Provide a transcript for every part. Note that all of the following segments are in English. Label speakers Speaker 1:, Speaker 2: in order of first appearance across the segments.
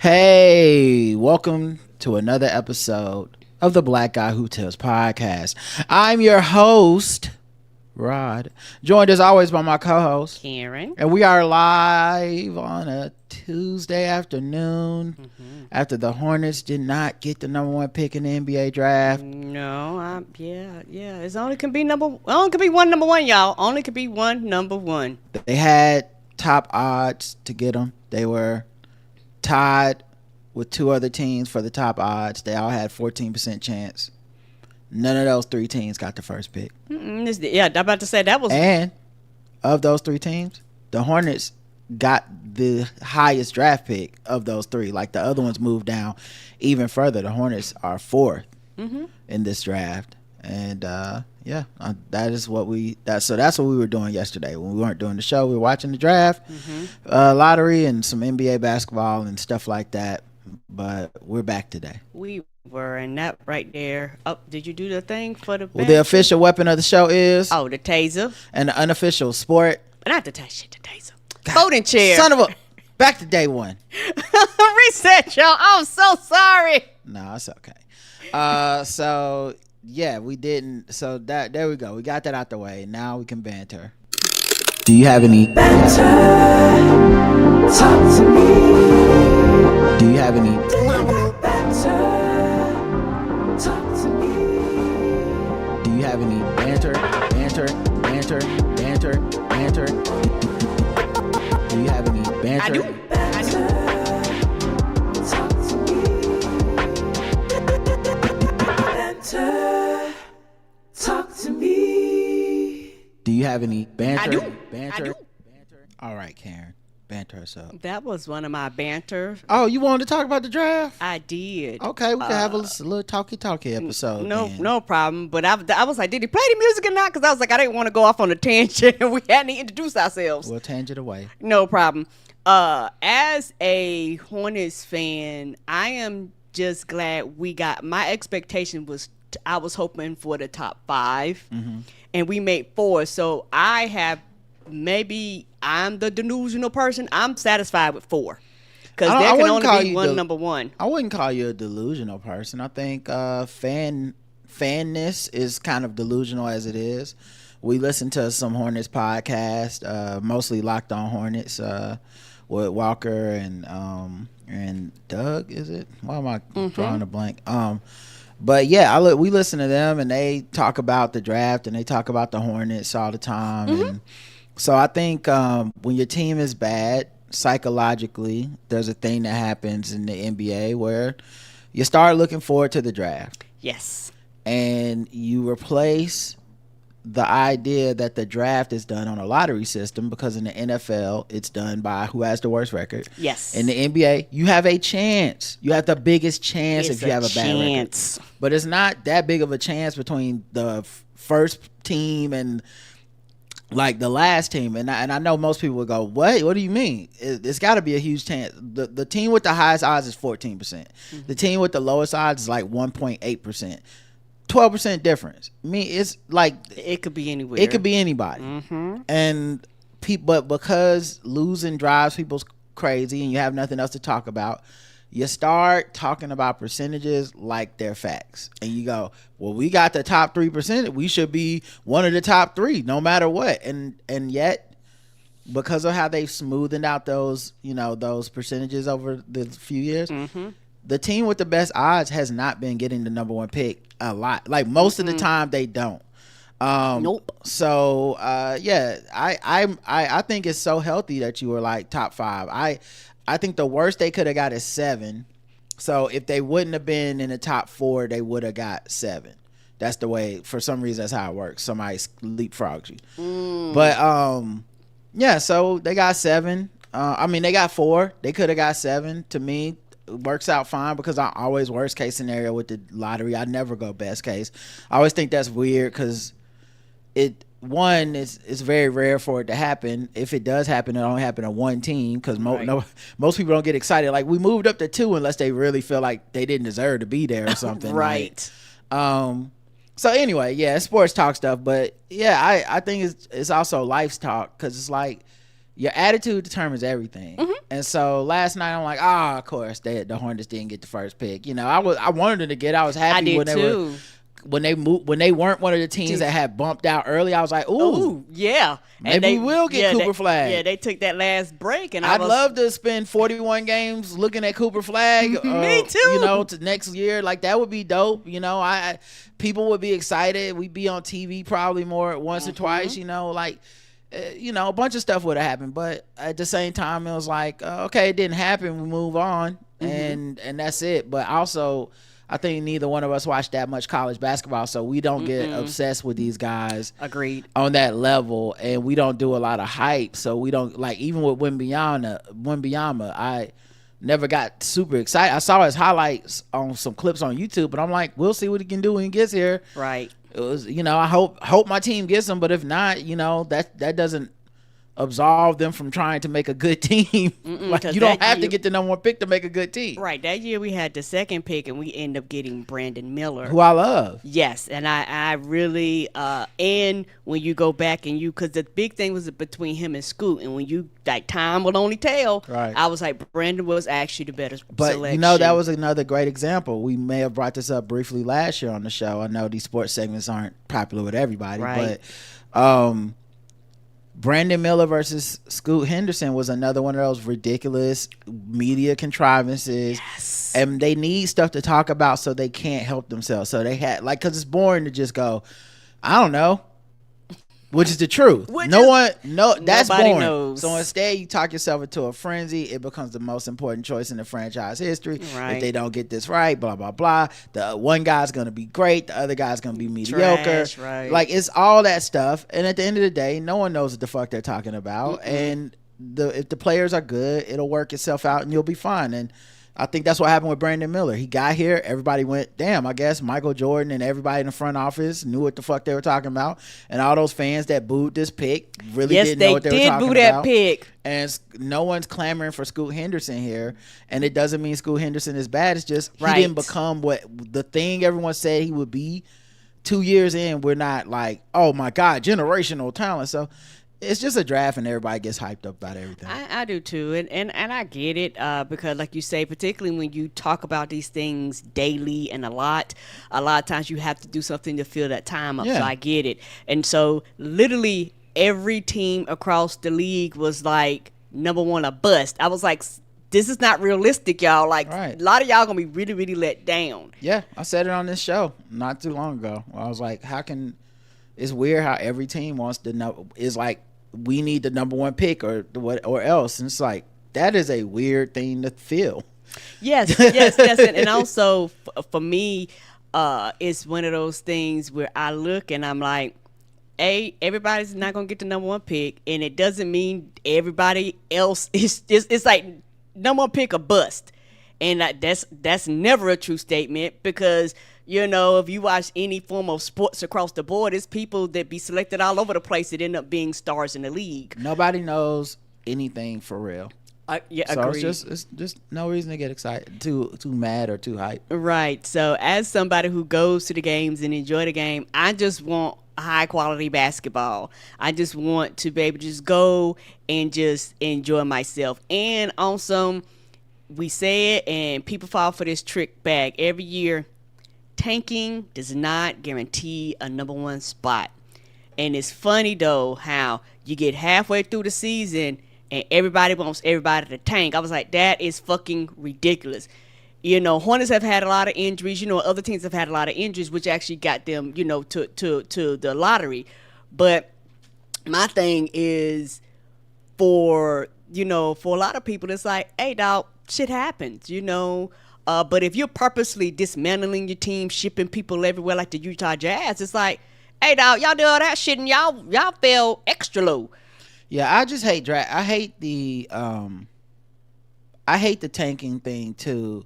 Speaker 1: Hey, welcome to another episode of the Black Guy Who Tells podcast. I'm your host, Rod, joined as always by my co-host,
Speaker 2: Karen.
Speaker 1: And we are live on a Tuesday afternoon after the Hornets did not get the number one pick in the NBA draft.
Speaker 2: No, yeah. It's only can be one number one, y'all. Only could be one number one.
Speaker 1: They had top odds to get them. They were tied with two other teams for the top odds. They all had 14% chance. None of those three teams got the first pick.
Speaker 2: Yeah, I'm about to say that was.
Speaker 1: And of those three teams, the Hornets got the highest draft pick of those three. Like the other ones moved down even further. The Hornets are fourth in this draft. And that's what we were doing yesterday when we weren't doing the show. We were watching the draft, lottery, and some NBA basketball and stuff like that. But we're back today.
Speaker 2: We were, and that right there. Oh, did you do the thing for the?
Speaker 1: Well, the official weapon of the show is
Speaker 2: the taser,
Speaker 1: and the unofficial sport.
Speaker 2: Not the taser, the taser. Folding chair.
Speaker 1: Son of a. Back to day one.
Speaker 2: Reset, y'all. I'm so sorry.
Speaker 1: No, it's okay. So yeah, we didn't. So there we go. We got that out the way. Now we can banter. Do you have any banter? Talk to me. Do you have any banter? Talk to me. Do you have any banter? Do you have any banter?
Speaker 2: I do.
Speaker 1: Talk to me. Banter. Talk to me. Do you have any banter?
Speaker 2: I do.
Speaker 1: Banter. All right, Karen. Banter us up.
Speaker 2: That was one of my banter.
Speaker 1: Oh, you wanted to talk about the draft?
Speaker 2: I did.
Speaker 1: Okay, we can have a little talky episode.
Speaker 2: No problem. But I was like, did he play the music or not? Because I was like, I didn't want to go off on a tangent and we hadn't introduced ourselves.
Speaker 1: We'll tangent away.
Speaker 2: No problem. As a Hornets fan, I am just glad we got. My expectation was I was hoping for the top 5, and we made 4. So maybe I'm the delusional person. I'm satisfied with 4 because there can only be one number one.
Speaker 1: I wouldn't call you a delusional person. I think fanness is kind of delusional as it is. We listen to some Hornets podcast, mostly Locked On Hornets, with Walker and Doug. Is it? Why am I drawing a blank? But yeah, we listen to them and they talk about the draft and they talk about the Hornets all the time. And so I think when your team is bad, psychologically, there's a thing that happens in the NBA where you start looking forward to the draft.
Speaker 2: Yes.
Speaker 1: And you replace the idea that the draft is done on a lottery system, because in the NFL, it's done by who has the worst record.
Speaker 2: Yes.
Speaker 1: In the NBA, you have a chance. You have the biggest chance if you have a bad record. But it's not that big of a chance between the first team and like the last team. And I know most people would go, what do you mean? It's got to be a huge chance. The team with the highest odds is 14%. The team with the lowest odds is like 1.8%. 12% difference. I mean, it's like
Speaker 2: it could be anywhere.
Speaker 1: It could be anybody. And but because losing drives people crazy and you have nothing else to talk about, you start talking about percentages like they're facts. And you go, well, we got the top 3%. We should be one of the top 3 no matter what. And yet, because of how they've smoothed out those percentages over the few years, the team with the best odds has not been getting the number one pick a lot. Like most of the time they don't.
Speaker 2: Nope.
Speaker 1: So I think it's so healthy that you were like top 5. I think the worst they could have got is 7. So if they wouldn't have been in the top 4, they would have got 7. That's the way. For some reason, that's how it works. Somebody leapfrogs you. But so they got 7. They got 4. They could have got 7. To me, it works out fine because I always worst case scenario with the lottery. I never go best case. I always think that's weird because it's very rare for it to happen. If it does happen, it only happen to one team because most people don't get excited. Like we moved up to 2 unless they really feel like they didn't deserve to be there or something.
Speaker 2: Right.
Speaker 1: So anyway, yeah, sports talk stuff, but yeah, I think it's also life's talk because it's like your attitude determines everything. And so last night I'm like, of course the Hornets didn't get the first pick. You know, I wanted them to get. I was happy when they when they weren't one of the teams that had bumped out early. I was like, ooh
Speaker 2: yeah,
Speaker 1: maybe we will get Cooper Flag.
Speaker 2: Yeah, they took that last break, and
Speaker 1: I'd love to spend 41 games looking at Cooper Flag.
Speaker 2: Me too.
Speaker 1: You know, to next year, like that would be dope. You know, people would be excited. We'd be on TV probably more once or twice. You know, like. You know, a bunch of stuff would have happened, but at the same time, it was like, okay, it didn't happen. We move on, and that's it. But also, I think neither one of us watch that much college basketball, so we don't get obsessed with these guys.
Speaker 2: Agreed.
Speaker 1: On that level, and we don't do a lot of hype, so we don't like even with Wembanyama. I never got super excited. I saw his highlights on some clips on YouTube, but I'm like, we'll see what he can do when he gets here.
Speaker 2: Right.
Speaker 1: It was, you know, I hope my team gets him, but if not, you know, that doesn't absolve them from trying to make a good team. Like you don't have to get the number one pick to make a good team.
Speaker 2: Right. That year we had the second pick and we end up getting Brandon Miller,
Speaker 1: who I love.
Speaker 2: Yes, and I really and when you go back and because the big thing was between him and Scoot, and when you like time will only tell.
Speaker 1: Right.
Speaker 2: I was like Brandon was actually the better selection.
Speaker 1: You know, that was another great example. We may have brought this up briefly last year on the show. I know these sports segments aren't popular with everybody,
Speaker 2: right.
Speaker 1: But Brandon Miller versus Scoot Henderson was another one of those ridiculous media contrivances.
Speaker 2: Yes.
Speaker 1: And they need stuff to talk about, so they can't help themselves. So they had because it's boring to just go, I don't know, which is the truth. That's boring.
Speaker 2: Knows.
Speaker 1: So instead, you talk yourself into a frenzy. It becomes the most important choice in the franchise history.
Speaker 2: Right.
Speaker 1: If they don't get this right, blah blah blah. The one guy's gonna be great. The other guy's gonna be mediocre.
Speaker 2: Trash, right.
Speaker 1: Like it's all that stuff. And at the end of the day, no one knows what the fuck they're talking about. And if the players are good, it'll work itself out, and you'll be fine. And I think that's what happened with Brandon Miller. He got here, everybody went, damn, I guess Michael Jordan and everybody in the front office knew what the fuck they were talking about. And all those fans that booed this pick really didn't know what they were talking about.
Speaker 2: Yes, they did boo that pick.
Speaker 1: And no one's clamoring for Scoot Henderson here. And it doesn't mean Scoot Henderson is bad. It's just he didn't become what the thing everyone said he would be. 2 years in, we're not like, oh my God, generational talent. So it's just a draft, and everybody gets hyped up about everything.
Speaker 2: I do too, and I get it because, like you say, particularly when you talk about these things daily and a lot of times you have to do something to fill that time up. Yeah. So I get it, and so literally every team across the league was like number one a bust. I was like, this is not realistic, y'all. Like a lot of y'all gonna be really, really let down.
Speaker 1: Yeah, I said it on this show not too long ago. I was like, it's weird how every team wants to know is like, we need the number one pick or else. And it's like, that is a weird thing to feel.
Speaker 2: Yes. And also for me, it's one of those things where I look and I'm like, everybody's not going to get the number one pick. And it doesn't mean everybody else it's like number one pick or bust. And that's never a true statement because, you know, if you watch any form of sports across the board, it's people that be selected all over the place that end up being stars in the league.
Speaker 1: Nobody knows anything for real.
Speaker 2: Yeah,
Speaker 1: so
Speaker 2: agreed.
Speaker 1: It's just no reason to get excited, too mad or too hyped.
Speaker 2: Right. So as somebody who goes to the games and enjoy the game, I just want high quality basketball. I just want to be able to just go and just enjoy myself. And also, we say it and people fall for this trick bag every year. Tanking does not guarantee a number one spot. And it's funny though how you get halfway through the season and everybody wants everybody to tank. I was like, that is fucking ridiculous. You know, Hornets have had a lot of injuries. You know, other teams have had a lot of injuries, which actually got them, you know, to the lottery. But my thing is for a lot of people, it's like, hey, dog, shit happens, you know. But if you're purposely dismantling your team, shipping people everywhere like the Utah Jazz, it's like, hey, dog, y'all do all that shit and y'all fell extra low.
Speaker 1: Yeah, I just hate draft. I hate the tanking thing too.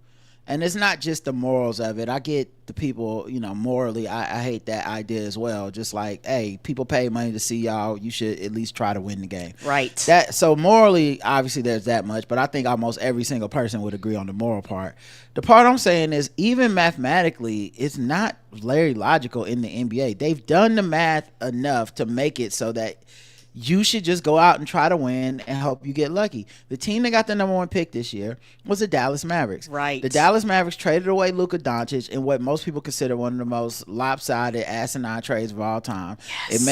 Speaker 1: And it's not just the morals of it. I get the people, you know, morally, I hate that idea as well. Just like, hey, people pay money to see y'all. You should at least try to win the game.
Speaker 2: Right.
Speaker 1: So morally, obviously there's that much, but I think almost every single person would agree on the moral part. The part I'm saying is even mathematically, it's not very logical in the NBA. They've done the math enough to make it so that you should just go out and try to win and hope you get lucky. The team that got the number 1 pick this year was the Dallas Mavericks.
Speaker 2: Right.
Speaker 1: The Dallas Mavericks traded away Luka Doncic in what most people consider one of the most lopsided, asinine trades of all time.
Speaker 2: Yes.
Speaker 1: It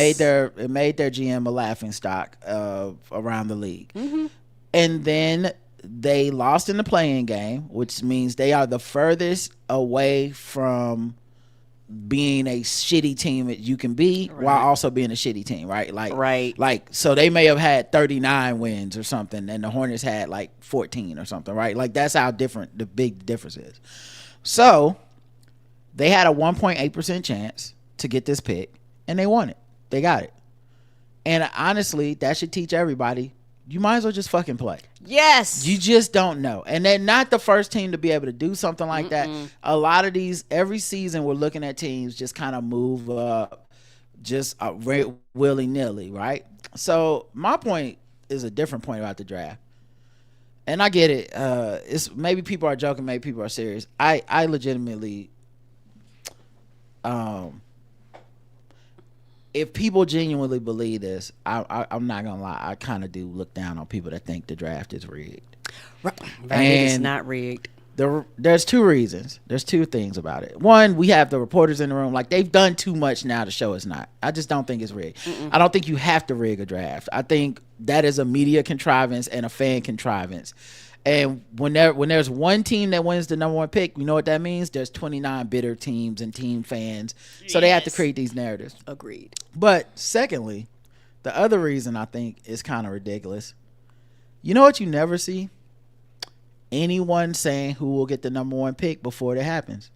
Speaker 1: made their GM a laughing stock around the league.
Speaker 2: Mm-hmm.
Speaker 1: And then they lost in the play-in game, which means they are the furthest away from being a shitty team that you can be,
Speaker 2: right,
Speaker 1: while also being a shitty team, right?
Speaker 2: Right.
Speaker 1: So they may have had 39 wins or something, and the Hornets had like 14 or something, right? Like, that's how different the big difference is. So they had a 1.8% chance to get this pick, and they won it. They got it. And honestly, that should teach everybody, you might as well just fucking play.
Speaker 2: Yes.
Speaker 1: You just don't know. And they're not the first team to be able to do something like that. A lot of these, every season we're looking at teams just kind of move up just willy-nilly, right? So my point is a different point about the draft. And I get it. It's maybe people are joking, maybe people are serious. I legitimately, if people genuinely believe this, I'm not gonna lie, I kind of do look down on people that think the draft is rigged.
Speaker 2: Right. It's not rigged.
Speaker 1: There's two reasons. There's two things about it. One, we have the reporters in the room. Like, they've done too much now to show it's not. I just don't think it's rigged. I don't think you have to rig a draft. I think that is a media contrivance and a fan contrivance. And when there's one team that wins the number 1 pick, you know what that means? There's 29 bitter teams and team fans. So they have to create these narratives.
Speaker 2: Agreed.
Speaker 1: But secondly, the other reason I think is kind of ridiculous. You know what you never see? Anyone saying who will get the number 1 pick before that happens.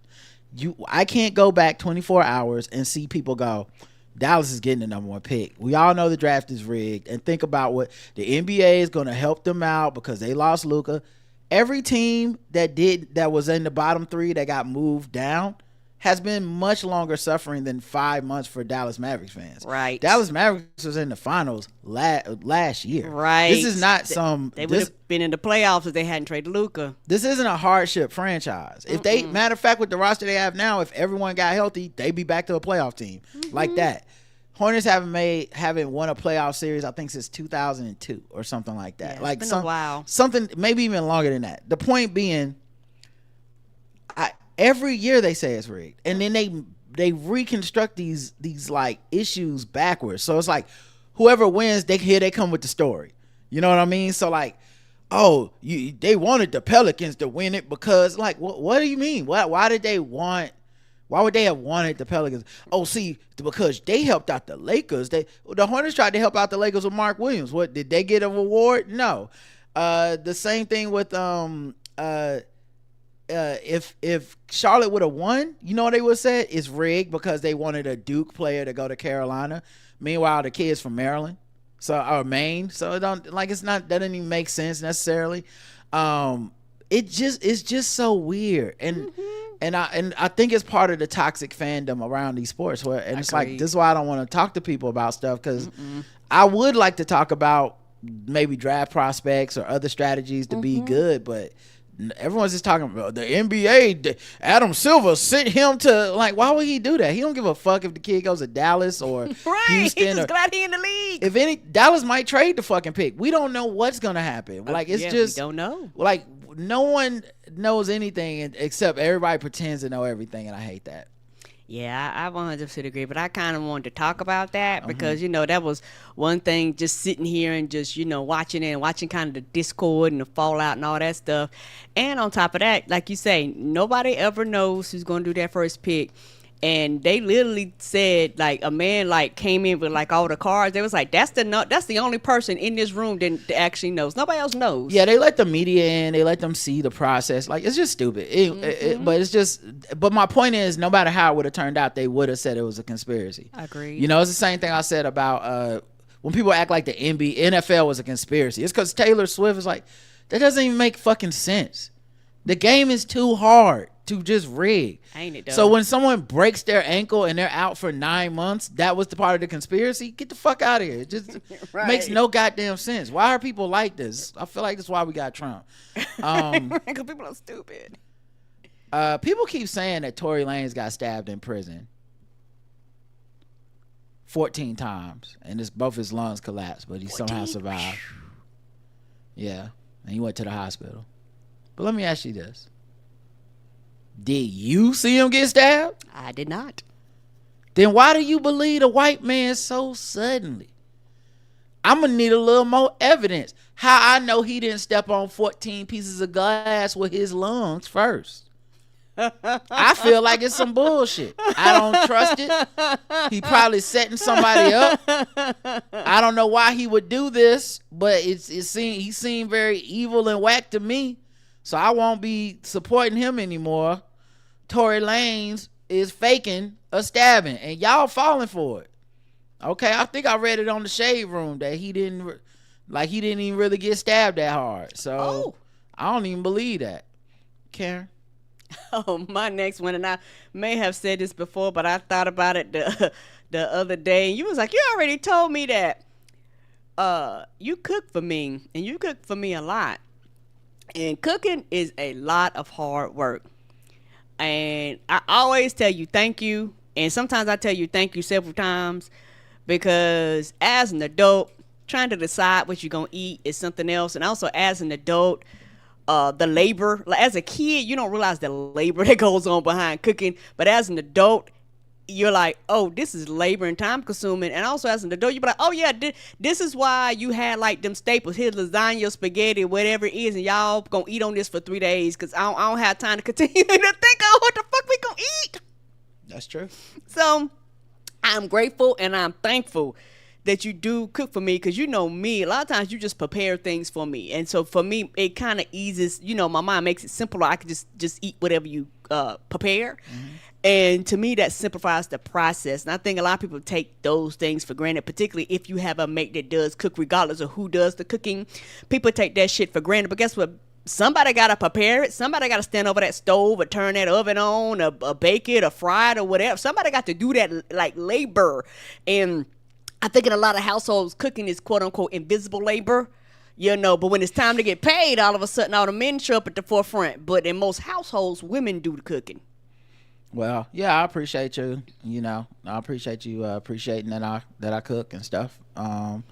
Speaker 1: I can't go back 24 hours and see people go, Dallas is getting the number 1 pick. We all know the draft is rigged. And think about what the NBA is going to help them out because they lost Luka. Every team that was in the bottom 3 that got moved down has been much longer suffering than 5 months for Dallas Mavericks fans.
Speaker 2: Right.
Speaker 1: Dallas Mavericks was in the finals last year.
Speaker 2: Right.
Speaker 1: This is not
Speaker 2: They would have been in the playoffs if they hadn't traded Luka.
Speaker 1: This isn't a hardship franchise. If they, matter of fact, with the roster they have now, if everyone got healthy, they'd be back to a playoff team like that. Hornets haven't won a playoff series, I think, since 2002 or something like that.
Speaker 2: Yeah,
Speaker 1: like
Speaker 2: it's been a while.
Speaker 1: Something maybe even longer than that. The point being, every year they say it's rigged, and then they reconstruct these like issues backwards. So it's like whoever wins, they come with the story. You know what I mean? So like, they wanted the Pelicans to win it because, like, what do you mean? Why would they have wanted the Pelicans? Oh, see, because they helped out the Lakers. The Hornets tried to help out the Lakers with Mark Williams. What, did they get a reward? No. The same thing with if Charlotte would have won, you know what they would have said? It's rigged because they wanted a Duke player to go to Carolina. Meanwhile, the kid's from Maryland, or Maine. So that doesn't even make sense necessarily. It's just so weird. And I think it's part of the toxic fandom around these sports it's like, this is why I don't want to talk to people about stuff, because I would like to talk about maybe draft prospects or other strategies to be good, but everyone's just talking about the NBA. Adam Silver sent him to, like, why would he do that? He don't give a fuck if the kid goes to Dallas or Houston.
Speaker 2: He's just glad he in the league.
Speaker 1: If Dallas might trade the fucking pick. We don't know what's gonna happen. Like, it's just,
Speaker 2: we don't know.
Speaker 1: Like, no one knows anything except everybody pretends to know everything, and I hate that.
Speaker 2: Yeah, I 100% agree, but I kind of wanted to talk about that because, that was one thing, just sitting here and just, watching kind of the discord and the fallout and all that stuff. And on top of that, like you say, nobody ever knows who's going to do that first pick. And they literally said, like, a man like came in with like all the cards. They was like, that's the only person in this room that actually knows. Nobody else knows.
Speaker 1: Yeah, they let the media in. They let them see the process. Like, it's just stupid. But my point is, no matter how it would have turned out, they would have said it was a conspiracy.
Speaker 2: I agree.
Speaker 1: It's the same thing I said about when people act like the NFL was a conspiracy. It's because Taylor Swift is like, that doesn't even make fucking sense. The game is too hard to just rig.
Speaker 2: Ain't it though?
Speaker 1: So when someone breaks their ankle and they're out for 9 months, that was the part of the conspiracy. Get the fuck out of here. It just makes no goddamn sense. Why are people like this? I feel like that's why we got Trump.
Speaker 2: Because people are stupid.
Speaker 1: People keep saying that Tory Lanez got stabbed in prison. 14 times, and both his lungs collapsed, but he
Speaker 2: 14?
Speaker 1: somehow survived. Yeah, and he went to the hospital. But let me ask you this. Did you see him get stabbed?
Speaker 2: I did not.
Speaker 1: Then why do you believe the white man so suddenly? I'm going to need a little more evidence. How I know he didn't step on 14 pieces of glass with his lungs first. I feel like it's some bullshit. I don't trust it. He probably setting somebody up. I don't know why he would do this, but he seemed very evil and whack to me. So I won't be supporting him anymore. Tory Lanez is faking a stabbing, and y'all falling for it. Okay, I think I read it on the Shade Room that he didn't even really get stabbed that hard. So I don't even believe that. Karen?
Speaker 2: Oh, my next one, and I may have said this before, but I thought about it the other day, and you was like, you already told me that you cook for me, and you cook for me a lot. And cooking is a lot of hard work. And I always tell you thank you, and sometimes I tell you thank you several times, because as an adult, trying to decide what you're going to eat is something else. And also as an adult, the labor, like as a kid, you don't realize the labor that goes on behind cooking. But as an adult, you're like, oh, this is labor and time consuming. And also as an adult, you're like, oh yeah, this is why you had like them staples, here's lasagna, spaghetti, whatever it is, and y'all gonna eat on this for 3 days, because I don't have time to continue to think of what the fuck we gonna eat.
Speaker 1: That's true.
Speaker 2: So I'm grateful and I'm thankful that you do cook for me, because you know me, a lot of times you just prepare things for me, and so for me it kind of eases, my mind makes it simpler. I can just eat whatever you prepare. And to me, that simplifies the process. And I think a lot of people take those things for granted, particularly if you have a mate that does cook, regardless of who does the cooking. People take that shit for granted. But guess what? Somebody got to prepare it. Somebody got to stand over that stove or turn that oven on or bake it or fry it or whatever. Somebody got to do that, like labor. And I think in a lot of households, cooking is quote unquote invisible labor. But when it's time to get paid, all of a sudden all the men show up at the forefront. But in most households, women do the cooking.
Speaker 1: Well, yeah, I appreciate you. I appreciate you appreciating that I cook and stuff. But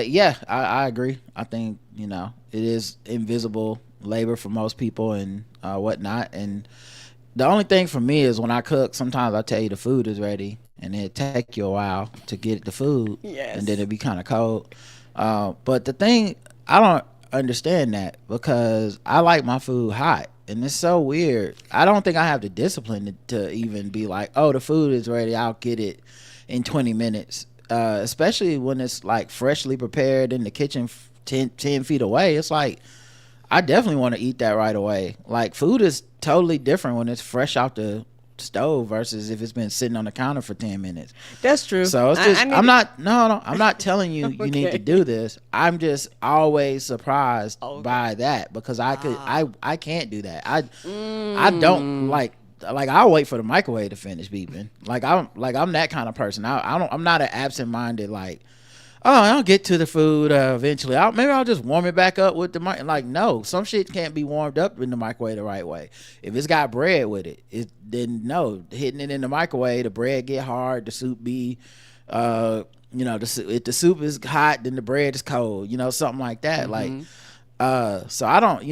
Speaker 1: yeah, I agree. I think it is invisible labor for most people and whatnot. And the only thing for me is when I cook, sometimes I tell you the food is ready, and it take you a while to get the food.
Speaker 2: Yes.
Speaker 1: And then it be kind of cold. But the thing, I don't understand that, because I like my food hot. And it's so weird. I don't think I have the discipline to even be like, oh, the food is ready, I'll get it in 20 minutes. Especially when it's like freshly prepared in the kitchen 10 feet away. It's like, I definitely want to eat that right away. Like, food is totally different when it's fresh out the stove versus if it's been sitting on the counter for 10 minutes.
Speaker 2: That's true.
Speaker 1: So it's just, I'm not telling you you need to do this. I'm just always surprised by that, because I can't do that. I don't like I'll wait for the microwave to finish beeping. I'm that kind of person. I'm not an absent-minded, like, oh, I'll get to the food eventually. Maybe I'll just warm it back up with the mic. Like, no, some shit can't be warmed up in the microwave the right way. If it's got bread with it, then no, hitting it in the microwave, the bread get hard, the soup be, if the soup is hot, then the bread is cold, something like that.
Speaker 2: Mm-hmm.
Speaker 1: So I don't,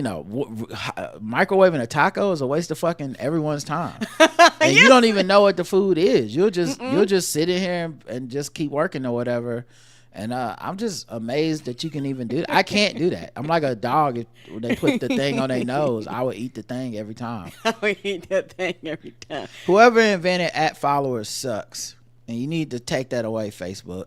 Speaker 1: microwaving a taco is a waste of fucking everyone's time. And you don't even know what the food is. You'll just sit in here and just keep working or whatever. And I'm just amazed that you can even do that. I can't do that. I'm like a dog. If they put the thing on their nose, I would eat the thing every time.
Speaker 2: I would eat that thing every time.
Speaker 1: Whoever invented @followers sucks. And you need to take that away, Facebook.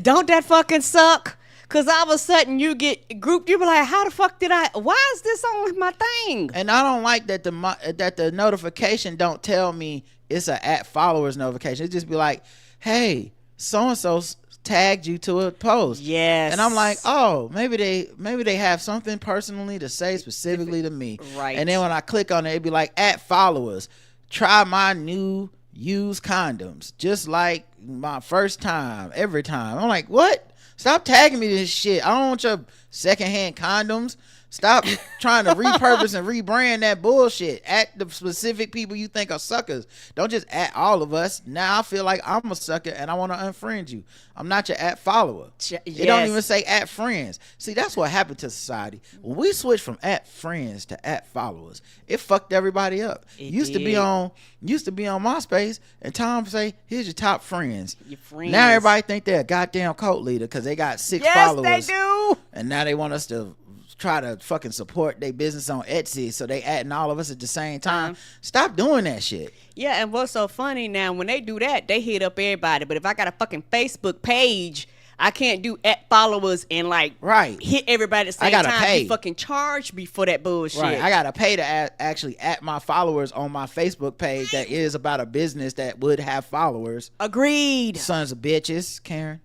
Speaker 2: Don't that fucking suck? Because all of a sudden you get grouped. You be like, how the fuck why is this on my thing?
Speaker 1: And I don't like that the notification don't tell me it's a @followers notification. It just be like, hey, so-and-so tagged you to a post.
Speaker 2: Yes.
Speaker 1: And I'm like, oh, maybe they have something personally to say specifically to me.
Speaker 2: Right.
Speaker 1: And then when I click on it, it'd be like, @followers, try my new used condoms, just like my first time, every time. I'm like, what? Stop tagging me this shit. I don't want your secondhand condoms. Stop trying to repurpose and rebrand that bullshit. At the specific people you think are suckers. Don't just at all of us. Now I feel like I'm a sucker and I want to unfriend you. I'm not your at follower.
Speaker 2: Yes.
Speaker 1: It don't even say at friends. See, that's what happened to society. When we switched from at friends to at followers, it fucked everybody up. Used to be on MySpace, and Tom say, here's your top friends.
Speaker 2: Your friends.
Speaker 1: Now everybody think they're a goddamn cult leader because they got 6 followers.
Speaker 2: Yes, they do.
Speaker 1: And now they want us to try to fucking support their business on Etsy, so they adding all of us at the same time. Stop doing that shit.
Speaker 2: Yeah, and what's so funny now, when they do that, they hit up everybody. But if I got a fucking Facebook page, I can't do at followers and like hit everybody at the same time.
Speaker 1: Pay.
Speaker 2: You fucking charge me for that bullshit.
Speaker 1: Right, I gotta pay to actually at my followers on my Facebook page that is about a business that would have followers.
Speaker 2: Agreed.
Speaker 1: Sons of bitches, Karen.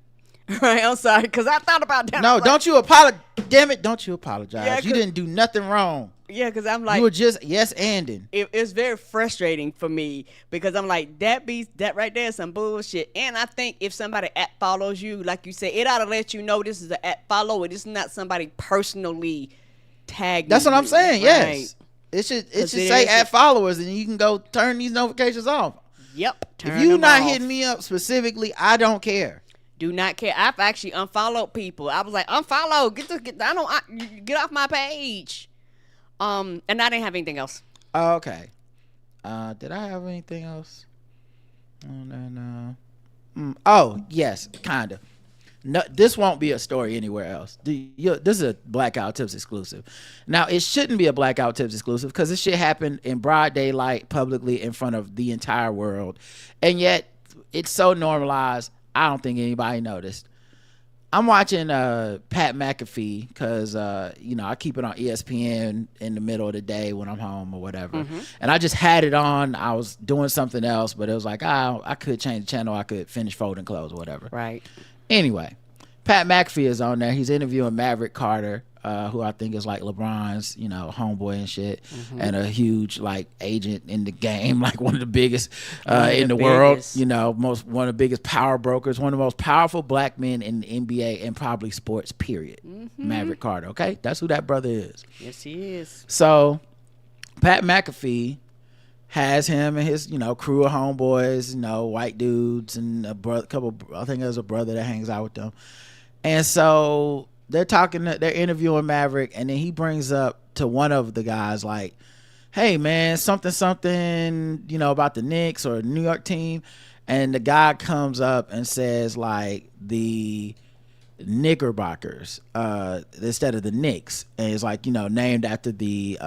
Speaker 2: Right, I'm sorry, because I thought about that.
Speaker 1: No, don't you apologize. Damn it, don't you apologize.
Speaker 2: Yeah,
Speaker 1: you didn't do nothing wrong.
Speaker 2: Yeah, because I'm like,
Speaker 1: you were just yes-anding.
Speaker 2: It's very frustrating for me because I'm like, that right there is some bullshit. And I think if somebody at follows you, like you said, it ought to let you know this is an at follower. This is not somebody personally tagging.
Speaker 1: That's what I'm saying.
Speaker 2: Right?
Speaker 1: Yes, it should say at followers, and you can go turn these notifications off.
Speaker 2: Yep.
Speaker 1: If you're not hitting me up specifically, I don't care.
Speaker 2: Do not care. I've actually unfollowed people. I was like, unfollow. Get off my page. And I didn't have anything else.
Speaker 1: Oh, okay. Did I have anything else? No. Oh, yes, kinda. No, this won't be a story anywhere else. This is a Blackout Tips exclusive. Now, it shouldn't be a Blackout Tips exclusive because this shit happened in broad daylight, publicly in front of the entire world, and yet it's so normalized. I don't think anybody noticed. I'm watching Pat McAfee because I keep it on ESPN in the middle of the day when I'm home or whatever. And I just had it on. I was doing something else, but it was like, I could change the channel. I could finish folding clothes or whatever.
Speaker 2: Right.
Speaker 1: Anyway, Pat McAfee is on there. He's interviewing Maverick Carter, who I think is like LeBron's, homeboy and shit, and a huge like agent in the game, like one of the biggest in the world, one of the biggest power brokers, one of the most powerful black men in the NBA and probably sports, period. Maverick Carter, okay? That's who that brother is.
Speaker 2: Yes, he is.
Speaker 1: So Pat McAfee has him and his, crew of homeboys, white dudes and a couple, I think there's a brother that hangs out with them. And so they're interviewing Maverick, and then he brings up to one of the guys like, hey man, something, about the Knicks or New York team. And the guy comes up and says like the Knickerbockers, instead of the Knicks. And it's like, named after the,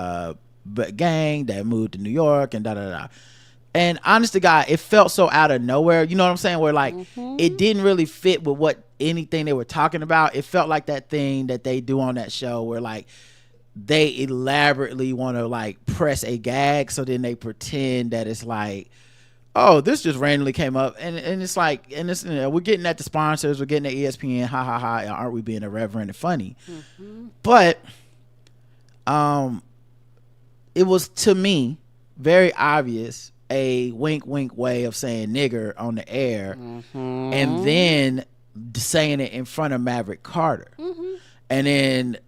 Speaker 1: gang that moved to New York and da-da-da. And honest to God, it felt so out of nowhere. You know what I'm saying? Where like it didn't really fit with what anything they were talking about. It felt like that thing that they do on that show where like they elaborately want to like press a gag, so then they pretend that it's like, oh, this just randomly came up, and it's like, and it's, we're getting at the sponsors, we're getting at ESPN, ha ha ha, aren't we being irreverent and funny? But it was, to me, very obvious a wink way of saying nigger on the air, and then saying it in front of Maverick Carter. And then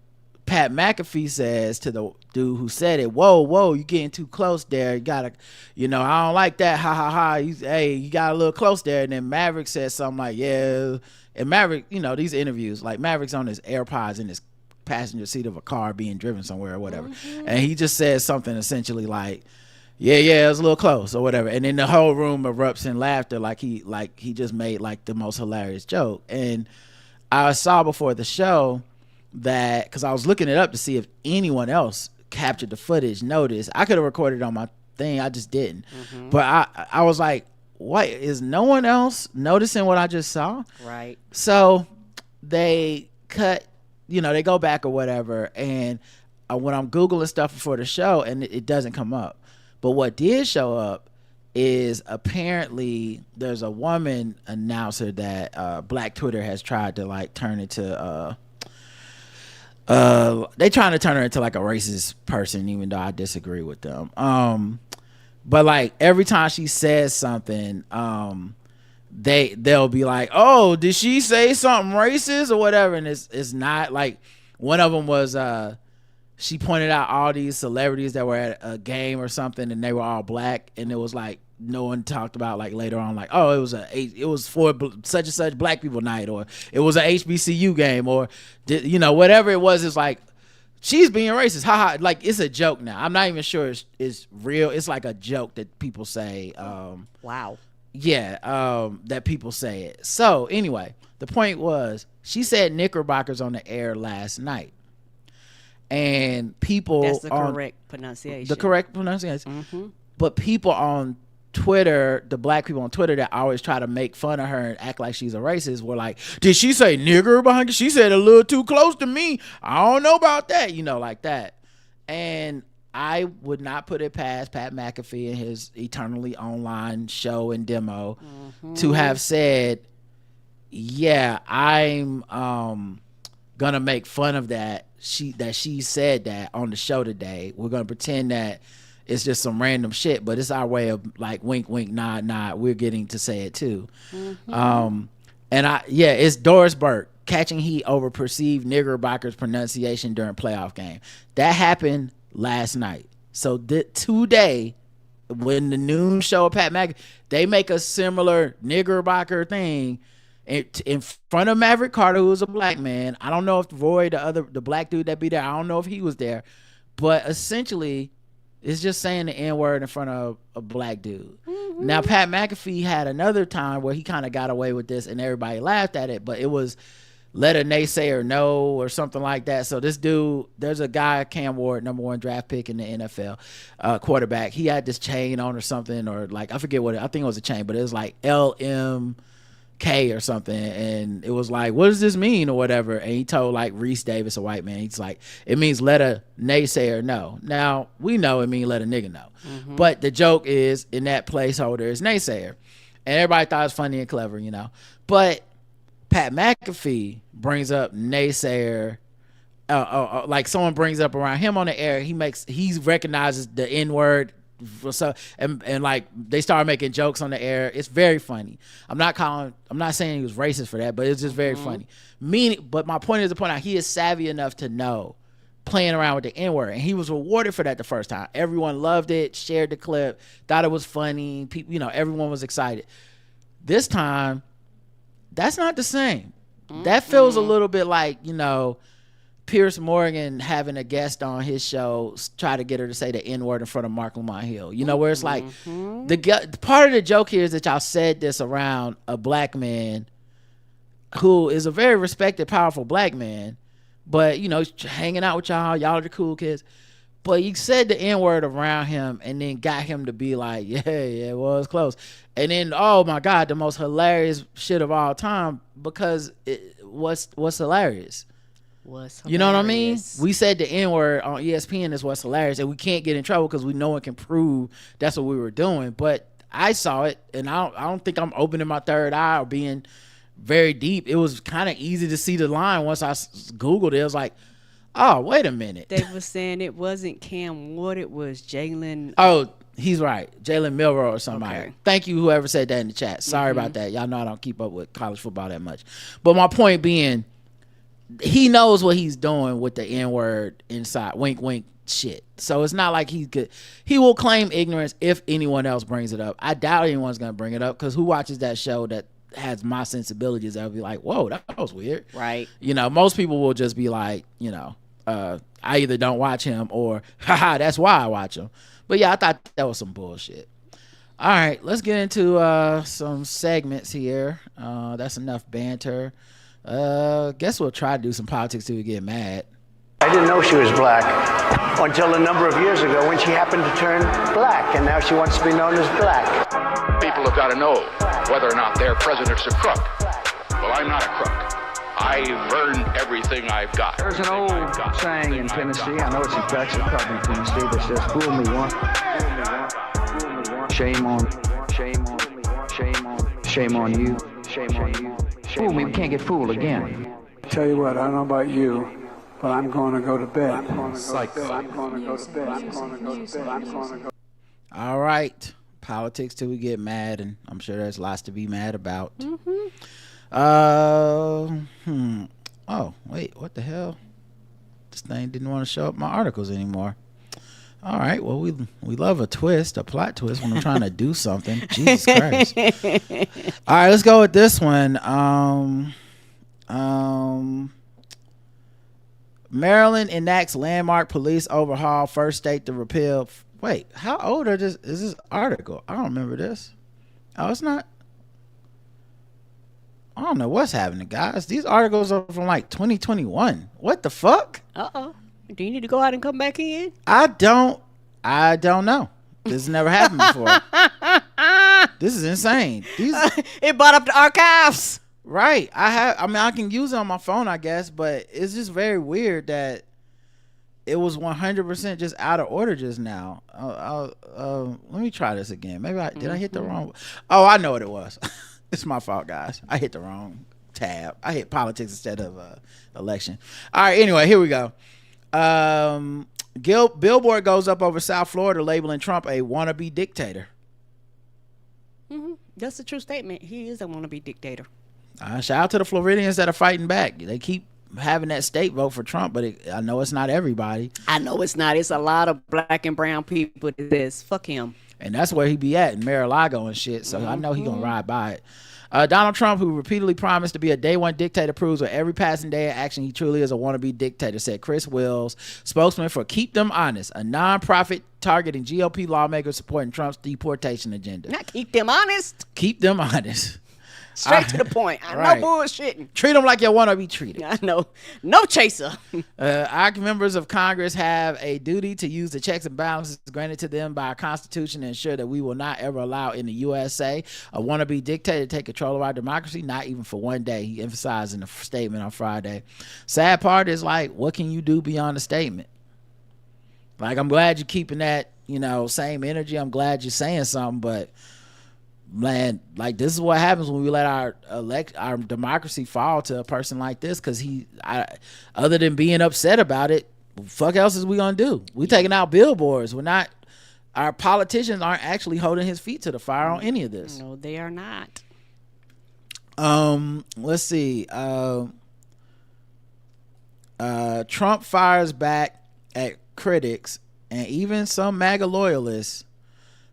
Speaker 1: Pat McAfee says to the dude who said it, whoa, you getting too close there, you gotta, I don't like that, ha ha ha, you got a little close there. And then Maverick says something like, yeah. And Maverick, these interviews, like Maverick's on his AirPods in his passenger seat of a car being driven somewhere or whatever, and he just says something essentially like, yeah, it was a little close or whatever, and then the whole room erupts in laughter, like he just made like the most hilarious joke. And I saw before the show that, because I was looking it up to see if anyone else captured the footage, noticed. I could have recorded it on my thing, I just didn't. But I was like, what, is no one else noticing what I just saw? Right. So they cut, they go back or whatever, and when I'm Googling stuff before the show, and it doesn't come up. But what did show up is apparently there's a woman announcer that Black Twitter has tried to like turn into they trying to turn her into like a racist person, even though I disagree with them. But like every time she says something, they'll be like, oh, did she say something racist or whatever? And it's not. Like one of them was she pointed out all these celebrities that were at a game or something, and they were all black, and it was like no one talked about like later on, like, oh, it was for such and such black people night, or it was a HBCU game, or whatever it was. It's like she's being racist, haha. Like it's a joke now. I'm not even sure it's real. It's like a joke that people say.
Speaker 2: Wow.
Speaker 1: Yeah, that people say it. So anyway, the point was she said Knickerbockers on the air last night. And people,
Speaker 2: that's the correct pronunciation.
Speaker 1: The correct pronunciation. But people on Twitter, the black people on Twitter that always try to make fun of her and act like she's a racist, were like, did she say nigger behind it? She said a little too close to me. I don't know about that, like that. And I would not put it past Pat McAfee and his eternally online show and demo to have said, yeah, I'm gonna make fun of that. She said that on the show today. We're gonna pretend that it's just some random shit, but it's our way of like wink, wink, nod, nod. We're getting to say it too. It's Doris Burke catching heat over perceived Knickerbockers pronunciation during playoff game. That happened last night. So today, when the noon show of Pat McAfee, they make a similar Knickerbocker thing in front of Maverick Carter, who was a black man. I don't know if Roy, the black dude that be there, I don't know if he was there, but essentially it's just saying the N-word in front of a black dude. Now Pat McAfee had another time where he kind of got away with this and everybody laughed at it, but it was let a naysayer know or something like that. So this dude, there's a guy, Cam Ward, number 1 draft pick in the NFL, quarterback. He had this chain on or something, or like, I forget I think it was a chain, but it was like LMK or something, and it was like, what does this mean or whatever? And he told like Reese Davis, a white man, he's like, it means let a naysayer know. Now we know it means let a nigga know, but the joke is in that placeholder is naysayer, and everybody thought it was funny and clever, but Pat McAfee brings up naysayer, like someone brings up around him on the air, he recognizes the N-word. So and like they started making jokes on the air. It's very funny. I'm not saying he was racist for that, but it's just very funny. But my point is to point out he is savvy enough to know playing around with the N-word, and he was rewarded for that the first time. Everyone loved it, shared the clip, thought it was funny. People, everyone was excited. This time, that's not the same. That feels a little bit like, Pierce Morgan having a guest on his show try to get her to say the N-word in front of Mark Lamont Hill. Where it's like the part of the joke here is that y'all said this around a black man who is a very respected, powerful black man, but he's hanging out with y'all are the cool kids. But you said the N-word around him and then got him to be like, yeah, it was close. And then, oh my God, the most hilarious shit of all time, because what's hilarious? You know what I mean? We said the N-word on ESPN is what's hilarious, and we can't get in trouble because we know it can prove that's what we were doing. But I saw it, and I don't think I'm opening my third eye or being very deep. It was kind of easy to see the line once I Googled it. It was like, oh, wait a minute.
Speaker 2: They were saying it wasn't Cam Ward, it was Jalen.
Speaker 1: Oh, he's right. Jalen Milroe or somebody. Okay. Thank you, whoever said that in the chat. Sorry about that. Y'all know I don't keep up with college football that much. But my point being, he knows what he's doing with the N-word inside, wink, wink shit. So it's not like he will claim ignorance if anyone else brings it up. I doubt anyone's going to bring it up, because who watches that show that has my sensibilities? They'll be like, whoa, that was weird.
Speaker 2: Right.
Speaker 1: Most people will just be like, I either don't watch him or, haha, that's why I watch him. But yeah, I thought that was some bullshit. All right, let's get into some segments here. That's enough banter. Guess we'll try to do some politics till we get mad.
Speaker 3: I didn't know she was black until a number of years ago when she happened to turn black, and now she wants to be known as black.
Speaker 4: People have got to know whether or not their president's a crook. Well, I'm not a crook. I've earned everything I've got.
Speaker 5: There's an old saying in Tennessee, I know it's in Texas, probably in Tennessee, that says, fool me once, shame on you, shame on you. Fool me, we can't get fooled again.
Speaker 6: Tell you what, I don't know about you, but I'm going to go to bed.
Speaker 1: All right. Politics till we get mad, and I'm sure there's lots to be mad about. Oh, wait, what the hell? This thing didn't want to show up my articles anymore. All right, well, we love a plot twist when I'm trying to do something. Jesus Christ. All right, let's go with this one. Maryland enacts landmark police overhaul, first state to repeal. Wait, how old is this article? I don't remember this. Oh, it's not. I don't know what's happening, guys. These articles are from like 2021. What the fuck?
Speaker 2: Uh-oh. Do you need to go out and come back in?
Speaker 1: I don't know. This has never happened before. This is insane.
Speaker 2: It brought up the archives.
Speaker 1: Right. I can use it on my phone, I guess, but it's just very weird that it was 100% just out of order just now. Let me try this again. Maybe did I hit the wrong? Oh, I know what it was. It's my fault, guys. I hit the wrong tab. I hit politics instead of election. All right. Anyway, here we go. Billboard goes up over South Florida labeling Trump a wannabe dictator.
Speaker 2: Mm-hmm. That's a true statement. He is a wannabe dictator.
Speaker 1: Shout out to the Floridians that are fighting back. They keep having that state vote for Trump, but I know it's not everybody.
Speaker 2: I know it's not. It's a lot of black and brown people that says fuck him.
Speaker 1: And that's where he be at in Mar-a-Lago and shit. So I know he gonna ride by it. Donald Trump, who repeatedly promised to be a day one dictator, proves with every passing day of action he truly is a wannabe dictator, said Chris Wills, spokesman for Keep Them Honest, a nonprofit targeting GOP lawmakers supporting Trump's deportation agenda.
Speaker 2: Not keep them honest.
Speaker 1: Keep them honest.
Speaker 2: Straight to the point.
Speaker 1: Right.
Speaker 2: No bullshitting.
Speaker 1: Treat them like you want to be treated.
Speaker 2: I know. No chaser.
Speaker 1: Our members of Congress have a duty to use the checks and balances granted to them by our Constitution to ensure that we will not ever allow in the USA a wannabe dictator to take control of our democracy, not even for one day, he emphasized in a statement on Friday. Sad part is, like, what can you do beyond a statement? Like, I'm glad you're keeping that, same energy. I'm glad you're saying something, but man, like, this is what happens when we let our democracy fall to a person like this, because other than being upset about it, fuck else is we gonna do? We taking out billboards. Our politicians aren't actually holding his feet to the fire on any of this.
Speaker 2: No, they are not.
Speaker 1: Let's see. Trump fires back at critics and even some MAGA loyalists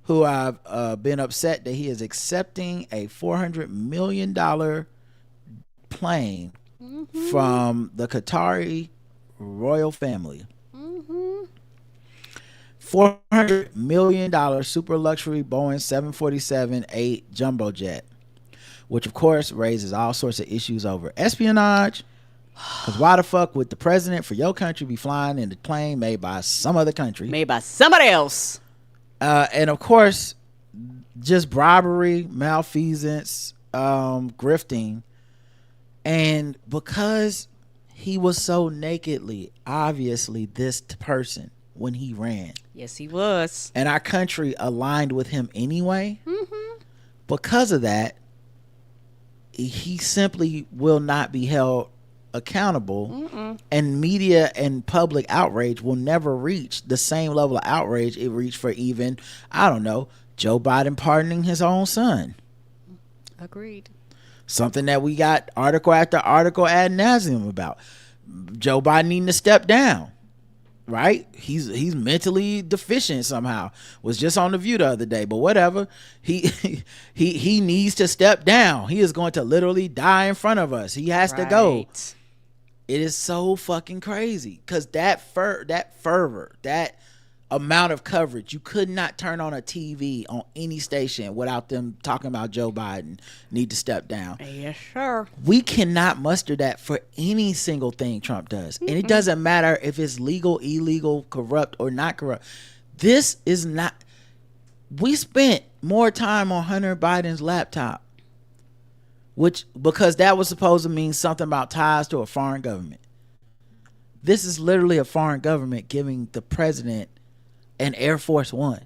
Speaker 1: who have been upset that he is accepting a $400 million plane from the Qatari royal family. $400 million super luxury Boeing 747-8 jumbo jet, which of course raises all sorts of issues over espionage. Because why the fuck would the president for your country be flying in the plane made by some other country?
Speaker 2: Made by somebody else.
Speaker 1: And of course, just bribery, malfeasance, grifting. And because he was so nakedly, obviously, this person when he ran.
Speaker 2: Yes, he was.
Speaker 1: And our country aligned with him anyway. Because of that, he simply will not be held accountable. And media and public outrage will never reach the same level of outrage it reached for even, I don't know, Joe Biden pardoning his own son.
Speaker 2: Agreed.
Speaker 1: Something that we got article after article ad nauseum about. Joe Biden needing to step down, right? He's mentally deficient somehow. Was just on The View the other day, but whatever. He needs to step down. He is going to literally die in front of us. He has to go. It is so fucking crazy because that fervor, that amount of coverage, you could not turn on a TV on any station without them talking about Joe Biden need to step down.
Speaker 2: Yes, sir.
Speaker 1: We cannot muster that for any single thing Trump does. And it doesn't matter if it's legal, illegal, corrupt, or not corrupt. This is not. We spent more time on Hunter Biden's laptop, because that was supposed to mean something about ties to a foreign government. This is literally a foreign government giving the president an Air Force One.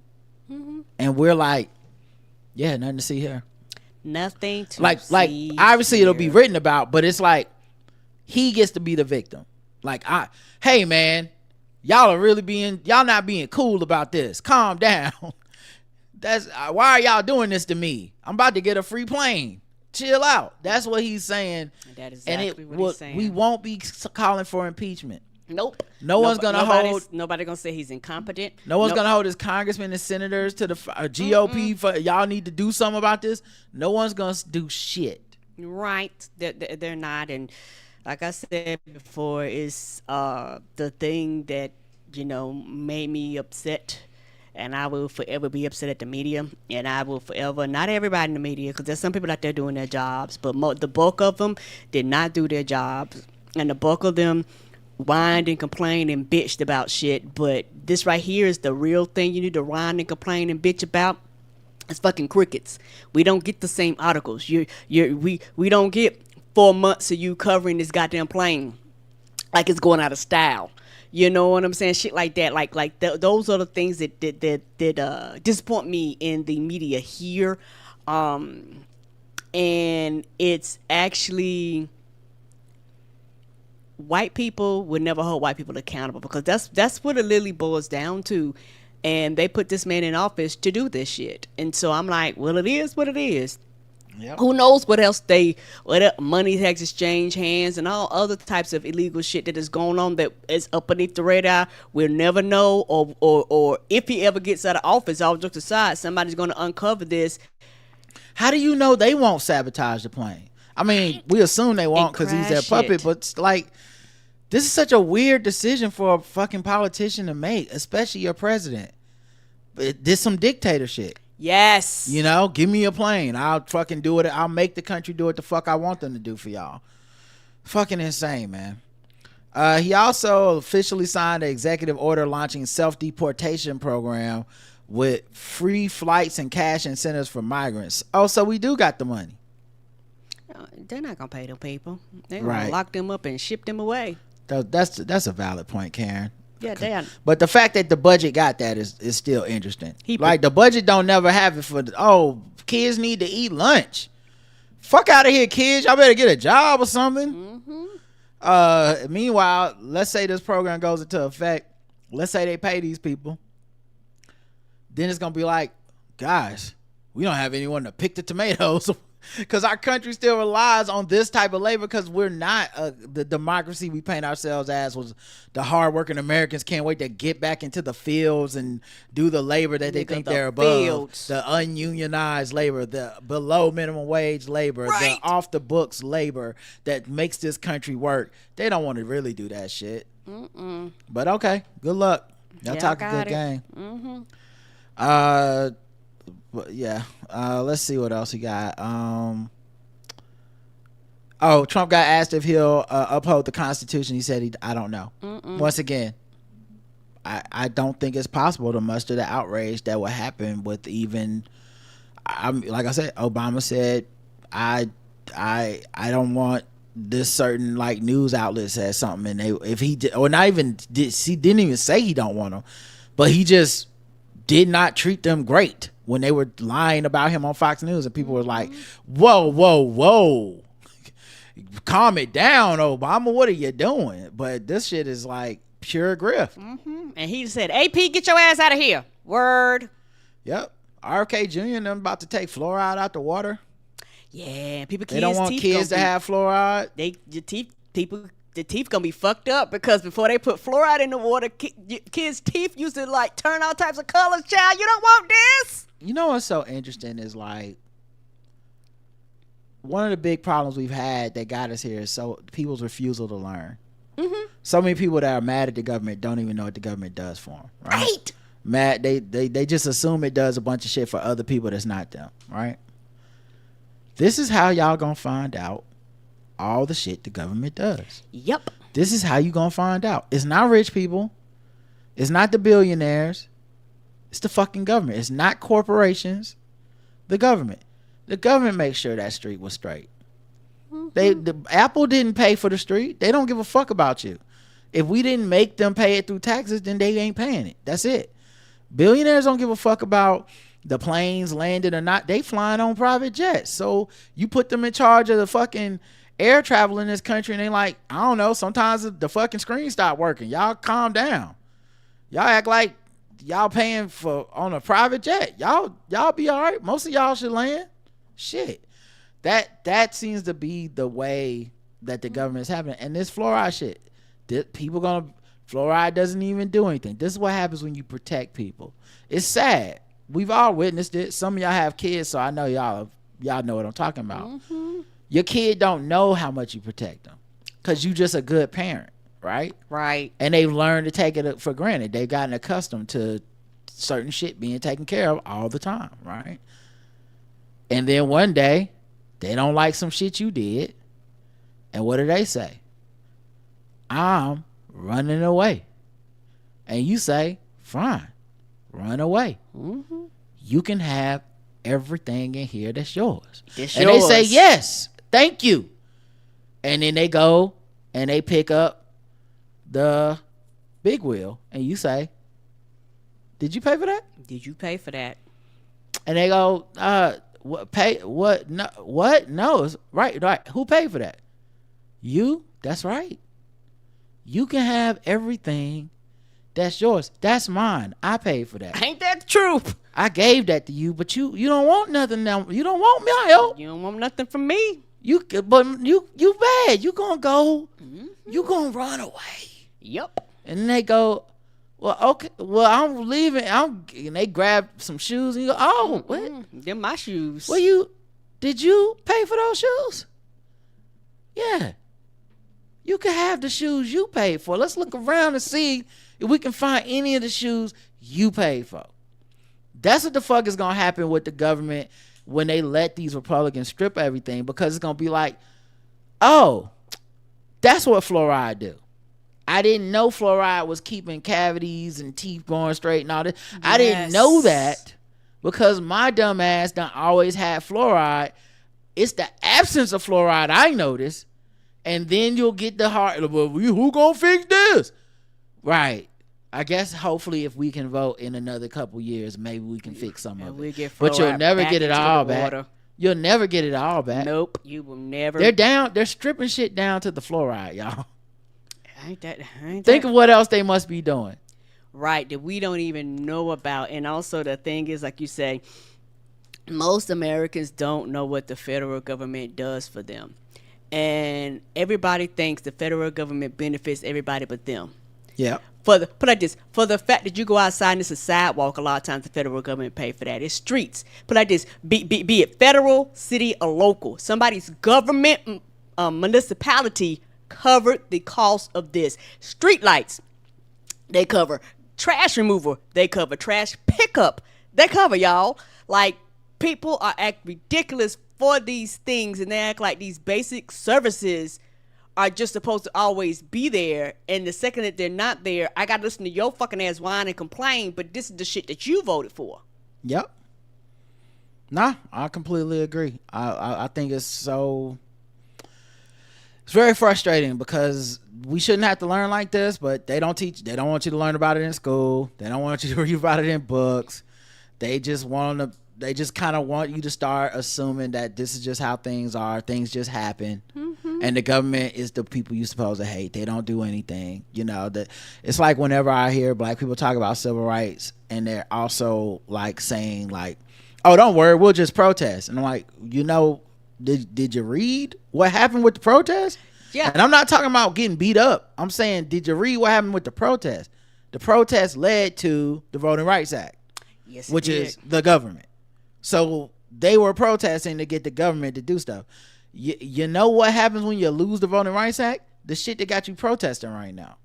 Speaker 1: And we're like, yeah, nothing to see here.
Speaker 2: Nothing to
Speaker 1: like
Speaker 2: see
Speaker 1: obviously
Speaker 2: here.
Speaker 1: It'll be written about, but it's like he gets to be the victim. Like, hey man, y'all not being cool about this. Calm down. That's why are y'all doing this to me? I'm about to get a free plane. Chill out. That's what he's saying.
Speaker 2: That is exactly what he's saying.
Speaker 1: We won't be calling for impeachment.
Speaker 2: Nope.
Speaker 1: No one's gonna hold.
Speaker 2: Nobody gonna say he's incompetent.
Speaker 1: No one's gonna hold his congressmen and senators to the GOP for y'all need to do something about this. No one's gonna do shit.
Speaker 2: Right. They're not. And like I said before, it's the thing that made me upset. And I will forever be upset at the media. And I will forever, not everybody in the media, because there's some people out there doing their jobs, but the bulk of them did not do their jobs. And the bulk of them whined and complained and bitched about shit. But this right here is the real thing you need to whine and complain and bitch about. It's fucking crickets. We don't get the same articles. We don't get 4 months of you covering this goddamn plane like it's going out of style. You know what I'm saying? Shit like that. Those are the things that disappoint me in the media here. And it's actually, white people would never hold white people accountable, because that's what it literally boils down to. And they put this man in office to do this shit. And so I'm like, well, it is what it is. Yep. Who knows what else what money has exchanged hands and all other types of illegal shit that is going on that is up beneath the radar. We'll never know, or if he ever gets out of office, all jokes aside, somebody's going to uncover this.
Speaker 1: How do you know they won't sabotage the plane? I mean, we assume they won't because he's their puppet, but it's like, this is such a weird decision for a fucking politician to make, especially your president. This some dictator shit.
Speaker 2: Yes.
Speaker 1: Give me a plane. I'll fucking do it. I'll make the country do what the fuck I want them to do for y'all. Fucking insane, man. He also officially signed an executive order launching self-deportation program with free flights and cash incentives for migrants. Oh, so we do got the money.
Speaker 2: They're not gonna pay them people. They're gonna lock them up and ship them away.
Speaker 1: That's a valid point, Karen.
Speaker 2: Yeah, they are.
Speaker 1: But the fact that the budget got that is still interesting. The budget don't never have it for kids need to eat lunch. Fuck out of here, kids. Y'all better get a job or something. Mm-hmm. Meanwhile, let's say this program goes into effect. Let's say they pay these people. Then it's gonna be like, guys, we don't have anyone to pick the tomatoes. Because our country still relies on this type of labor, because we're not the democracy we paint ourselves as. Was the hardworking Americans can't wait to get back into the fields and do the labor that they think they're above. The ununionized labor, the below minimum wage labor, the off the books labor that makes this country work. They don't want to really do that shit. Mm-mm. But okay, good luck. Y'all talk a good game. Mm-hmm. But yeah, let's see what else he got. Trump got asked if he'll uphold the Constitution. He said I don't know. Once again, I don't think it's possible to muster the outrage that would happen with even. Like I said, Obama said I don't want this certain news outlet says something, and if he did, or not even did, he didn't even say he don't want them, but he just did not treat them great when they were lying about him on Fox News, and people were like, whoa, calm it down, Obama, what are you doing? But this shit is pure grift.
Speaker 2: Mm-hmm. And he said, AP, get your ass out of here. Word.
Speaker 1: Yep. RFK Jr. and them about to take fluoride out the water.
Speaker 2: Yeah,
Speaker 1: they don't want kids to have fluoride.
Speaker 2: The teeth gonna be fucked up, because before they put fluoride in the water, kids' teeth used to turn all types of colors. Child, you don't want this.
Speaker 1: You know what's so interesting is one of the big problems we've had that got us here is people's refusal to learn. Mm-hmm. So many people that are mad at the government don't even know what the government does for them. Right? Mad, they just assume it does a bunch of shit for other people that's not them. Right? This is how y'all gonna find out all the shit the government does.
Speaker 2: Yep.
Speaker 1: This is how you gonna find out. It's not rich people. It's not the billionaires. It's the fucking government. It's not corporations. The government. The government makes sure that street was straight. Mm-hmm. Apple didn't pay for the street. They don't give a fuck about you. If we didn't make them pay it through taxes, then they ain't paying it. That's it. Billionaires don't give a fuck about the planes landed or not. They flying on private jets. So you put them in charge of the fucking air travel in this country, and they I don't know, sometimes the fucking screen stop working. Y'all calm down. Y'all act like y'all paying on a private jet. Y'all be all right. Most of y'all should land. Shit. That seems to be the way that the government is happening. And this fluoride shit, people gonna Fluoride doesn't even do anything. This is what happens when you protect people. It's sad. We've all witnessed it. Some of y'all have kids, so I know y'all know what I'm talking about. Mm-hmm. Your kid don't know how much you protect them because you just a good parent, right?
Speaker 2: Right.
Speaker 1: And they've learned to take it for granted. They've gotten accustomed to certain shit being taken care of all the time, right? And then one day, they don't like some shit you did. And what do they say? I'm running away. And you say, fine, run away. Mm-hmm. You can have everything in here that's yours. They say, yes, thank you. And then they go and they pick up the big wheel and you say, did you pay for that?
Speaker 2: Did you pay for that?
Speaker 1: And they go, what pay? What? No, what? No, it's right. Who paid for that? You. That's right. You can have everything that's yours. That's mine. I paid for that.
Speaker 2: Ain't that the truth?
Speaker 1: I gave that to you, but you don't want nothing now. You don't want me, yo.
Speaker 2: You don't want nothing from me.
Speaker 1: You bad. You gonna go. Mm-hmm. You gonna run away.
Speaker 2: Yep.
Speaker 1: And they go, well, okay. Well, I'm leaving. And they grab some shoes and you go, oh, what?
Speaker 2: They're my shoes.
Speaker 1: Well, did you pay for those shoes? Yeah. You can have the shoes you paid for. Let's look around and see if we can find any of the shoes you paid for. That's what the fuck is going to happen with the government when they let these Republicans strip everything, because it's going to be like, oh, that's what fluoride do. I didn't know fluoride was keeping cavities and teeth going straight and all this. Yes. I didn't know that because my dumb ass done always had fluoride. It's the absence of fluoride I noticed. And then you'll get the heart, well, who gonna fix this? Right. I guess hopefully if we can vote in another couple years, maybe we can fix some of it. But you'll never get it all back. You'll never get it all back.
Speaker 2: Nope, you will never.
Speaker 1: They're stripping shit down to the fluoride, y'all. Think of what else they must be doing.
Speaker 2: Right, that we don't even know about. And also the thing is, like you say, most Americans don't know what the federal government does for them. And everybody thinks the federal government benefits everybody but them.
Speaker 1: Yeah.
Speaker 2: Put like this, for the fact that you go outside and it's a sidewalk, a lot of times the federal government pay for that. It's streets. Put like this, be it federal, city, or local. Somebody's government municipality covered the cost of this. Street lights, they cover. Trash removal, they cover. Trash pickup, they cover, y'all. Like, people are act ridiculous for these things, and they act like these basic services are just supposed to always be there, and the second that they're not there, I gotta listen to your fucking ass whine and complain, but this is the shit that you voted for.
Speaker 1: Yep. Nah, I completely agree. I think it's very frustrating because we shouldn't have to learn like this, but they don't want you to learn about it in school. They don't want you to read about it in books. They just kind of want you to start assuming that this is just how things are. Things just happen. Mm-hmm. And the government is the people you're supposed to hate. They don't do anything. You know, it's like whenever I hear black people talk about civil rights and they're also like saying like, oh, don't worry, we'll just protest. And I'm like, you know, did you read what happened with the protest?
Speaker 2: Yeah.
Speaker 1: And I'm not talking about getting beat up. I'm saying, did you read what happened with the protest? The protest led to the Voting Rights Act,
Speaker 2: yes,
Speaker 1: which is the government. So they were protesting to get the government to do stuff. You know what happens when you lose the Voting Rights Act? The shit that got you protesting right now.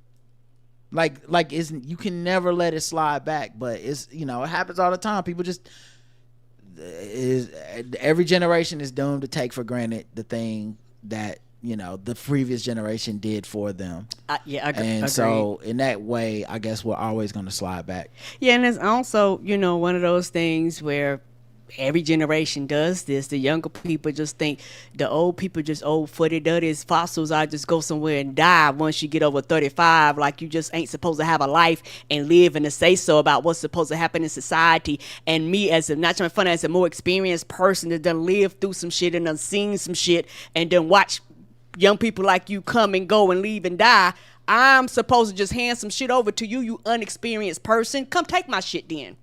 Speaker 1: Like you can never let it slide back, but it's, you know, it happens all the time. People just every generation is doomed to take for granted the thing that, you know, the previous generation did for them.
Speaker 2: Yeah, I agree.
Speaker 1: And so in that way, I guess we're always going to slide back.
Speaker 2: Yeah, and it's also, you know, one of those things where every generation does this. The younger people just think the old people just old footy dirty as fossils. I just go somewhere and die once you get over 35. Like, you just ain't supposed to have a life and live and to say so about what's supposed to happen in society. And me, as a, not trying to fun, as a more experienced person that done lived through some shit and done seen some shit and done watch young people like you come and go and leave and die, I'm supposed to just hand some shit over to you, you unexperienced person. Come take my shit then.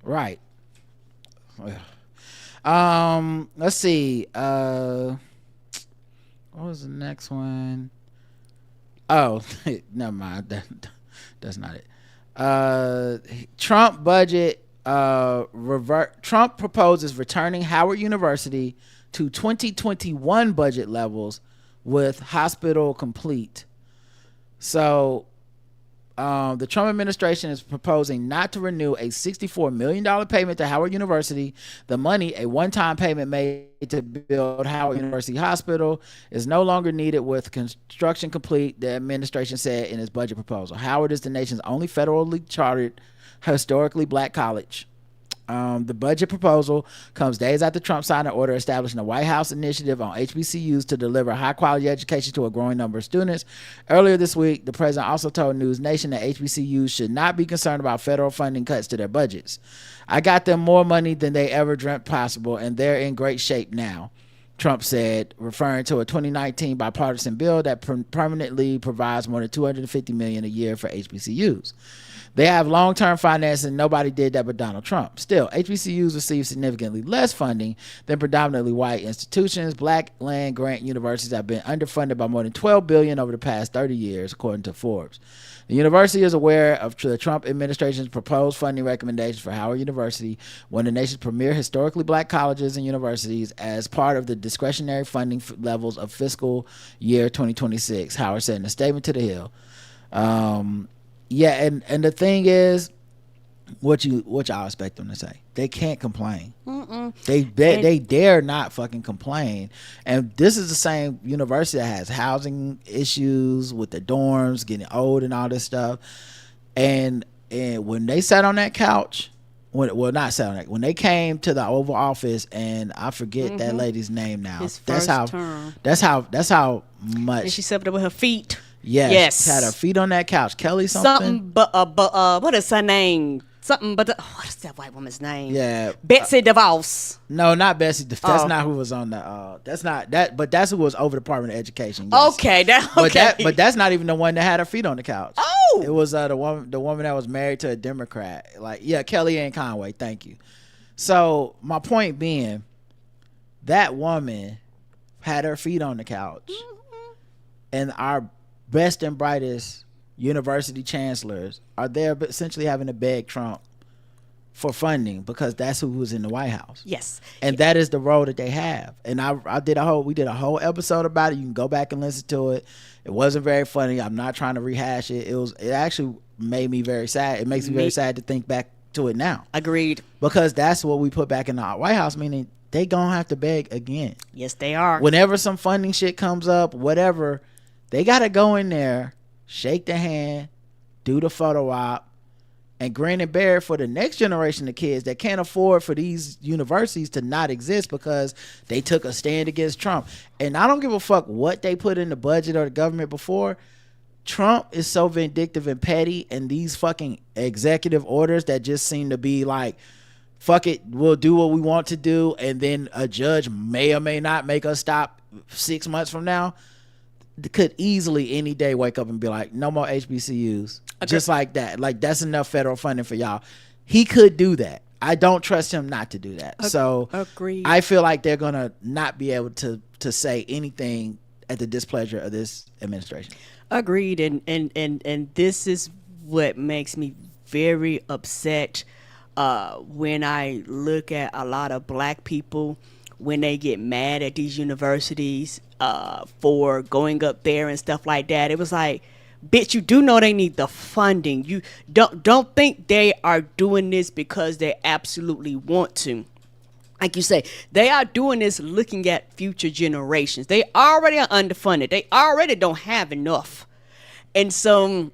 Speaker 1: Right. Let's see. What was the next one? Oh, never mind. That's not it. Trump budget Trump proposes returning Howard University to 2021 budget levels with hospital complete. So the Trump administration is proposing not to renew a $64 million payment to Howard University. The money, a one-time payment made to build Howard University Hospital, is no longer needed with construction complete, the administration said in its budget proposal. Howard is the nation's only federally chartered, historically black college. The budget proposal comes days after Trump signed an order establishing a White House initiative on HBCUs to deliver high-quality education to a growing number of students. Earlier this week, the president also told News Nation that HBCUs should not be concerned about federal funding cuts to their budgets. I got them more money than they ever dreamt possible, and they're in great shape now, Trump said, referring to a 2019 bipartisan bill that permanently provides more than $250 million a year for HBCUs. They have long-term financing. Nobody did that but Donald Trump. Still, HBCUs receive significantly less funding than predominantly white institutions. Black land-grant universities have been underfunded by more than $12 billion over the past 30 years, according to Forbes. The university is aware of the Trump administration's proposed funding recommendations for Howard University, one of the nation's premier historically black colleges and universities, as part of the discretionary funding levels of fiscal year 2026, Howard said in a statement to The Hill. Yeah, and the thing is, what y'all expect them to say? They can't complain. They dare not fucking complain. And this is the same university that has housing issues with the dorms getting old and all this stuff. And when they sat on that couch, when they came to the Oval Office, and I forget that lady's name now. That's how much.
Speaker 2: And she sat there with her feet.
Speaker 1: Yes. Had her feet on that couch. Kelly something.
Speaker 2: What is her name? What is that white woman's name?
Speaker 1: Yeah.
Speaker 2: Betsy DeVos.
Speaker 1: No, not Betsy. That's not who was on the. That's not that. But that's who was over the Department of Education. Yes.
Speaker 2: Okay.
Speaker 1: But that's not even the one that had her feet on the couch.
Speaker 2: Oh.
Speaker 1: It was the woman that was married to a Democrat. Kellyanne Conway. Thank you. So my point being, that woman had her feet on the couch, and our best and brightest university chancellors are there essentially having to beg Trump for funding because that's who was in the White House.
Speaker 2: Yes.
Speaker 1: And that is the role that they have. And we did a whole episode about it. You can go back and listen to it. It wasn't very funny. I'm not trying to rehash it. It actually made me very sad. It makes me very sad to think back to it now.
Speaker 2: Agreed.
Speaker 1: Because that's what we put back in the White House, meaning they gonna have to beg again.
Speaker 2: Yes, they are.
Speaker 1: Whenever some funding shit comes up, whatever, they got to go in there, shake the hand, do the photo op, and grin and bear it for the next generation of kids that can't afford for these universities to not exist because they took a stand against Trump. And I don't give a fuck what they put in the budget or the government before. Trump is so vindictive and petty, and these fucking executive orders that just seem to be like, fuck it, we'll do what we want to do, and then a judge may or may not make us stop 6 months from now, could easily any day wake up and be like, no more HBCUs. Okay. Just like that. Like, that's enough federal funding for y'all. He could do that. I don't trust him not to do that. So
Speaker 2: agreed.
Speaker 1: I feel like they're gonna not be able to say anything at the displeasure of this administration.
Speaker 2: Agreed. And this is what makes me very upset when I look at a lot of black people when they get mad at these universities for going up there and stuff like that. It was like, bitch, you do know they need the funding. You don't think they are doing this because they absolutely want to. Like you say, they are doing this looking at future generations. They already are underfunded. They already don't have enough. And so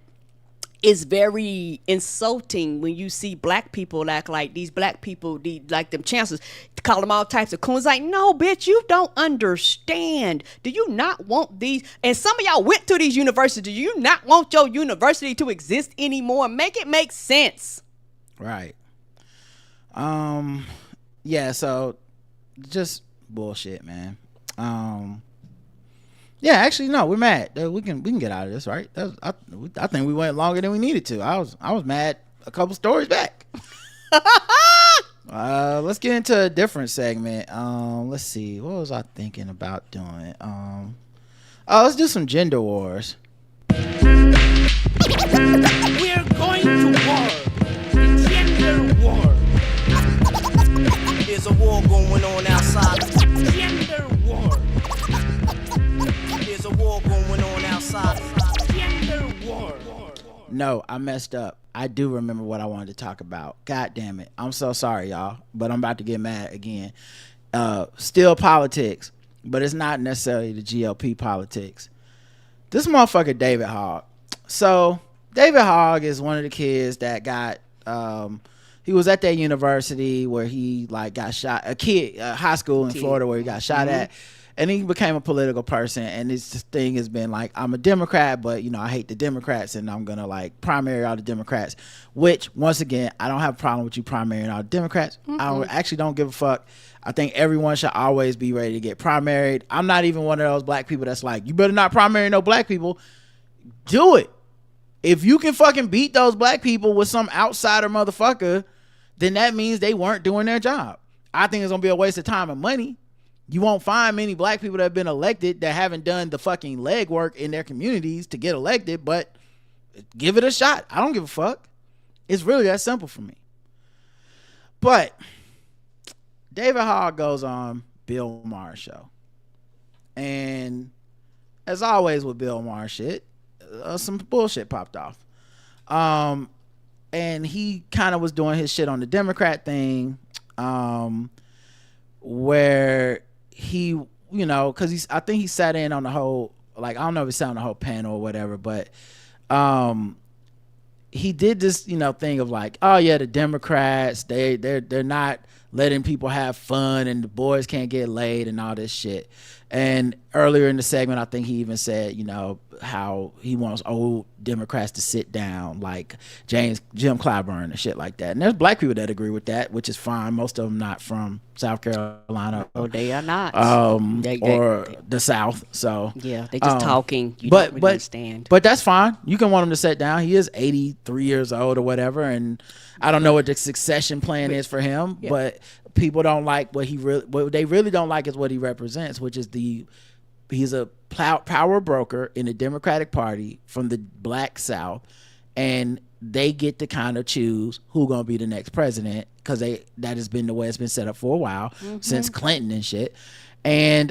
Speaker 2: it's very insulting when you see black people act like these black people, like them chancellors, call them all types of coons. Like, no, bitch, you don't understand. Do you not want these? And some of y'all went to these universities. Do you not want your university to exist anymore? Make it make sense.
Speaker 1: Right. Yeah, so just bullshit, man. Yeah, actually, no, we're mad. We can get out of this, right? I think we went longer than we needed to. I was mad a couple stories back. Let's get into a different segment. Let's see. What was I thinking about doing? Let's do some gender wars.
Speaker 7: We're going to war. The gender war. There's a war going on outside. Gender war. There's a war going on outside. Gender war.
Speaker 1: No, I messed up. I do remember what I wanted to talk about. God damn it. I'm so sorry, y'all. But I'm about to get mad again. Still politics, but it's not necessarily the GOP politics. This motherfucker David Hogg. So David Hogg is one of the kids that got he was at that university where he like got shot, a high school in Florida where he got shot at, and he became a political person. And this thing has been like, I'm a Democrat, but you know, I hate the Democrats and I'm gonna like primary all the Democrats, which once again, I don't have a problem with you primarying all the Democrats. I actually don't give a fuck. I think everyone should always be ready to get primaried. I'm not even one of those black people that's like, you better not primary no black people. Do it. If you can fucking beat those black people with some outsider motherfucker, then that means they weren't doing their job. I think it's gonna be a waste of time and money. You won't find many black people that have been elected that haven't done the fucking legwork in their communities to get elected, but give it a shot. I don't give a fuck. It's really that simple for me. But David Hogg goes on Bill Maher show. And as always with Bill Maher shit, some bullshit popped off. And he kind of was doing his shit on the Democrat thing, where he, you know, because I think he sat in on the whole, like, I don't know if he sat on the whole panel or whatever, but he did this, you know, thing of like, oh yeah, the Democrats, they're not letting people have fun and the boys can't get laid and all this shit. And earlier in the segment, I think he even said, you know, how he wants old Democrats to sit down, like Jim Clyburn and shit like that. And there's black people that agree with that, which is fine. Most of them not from South Carolina.
Speaker 2: Oh, they are not.
Speaker 1: Or the South. So
Speaker 2: yeah, they just talking. You don't really understand.
Speaker 1: But that's fine. You can want him to sit down. He is 83 years old or whatever, and I don't know what the succession plan is for him, but people don't like what they really don't like is what he represents, which is he's a power broker in the Democratic Party from the black South, and they get to kind of choose who's gonna be the next president, because that has been the way it's been set up for a while, since Clinton and shit, and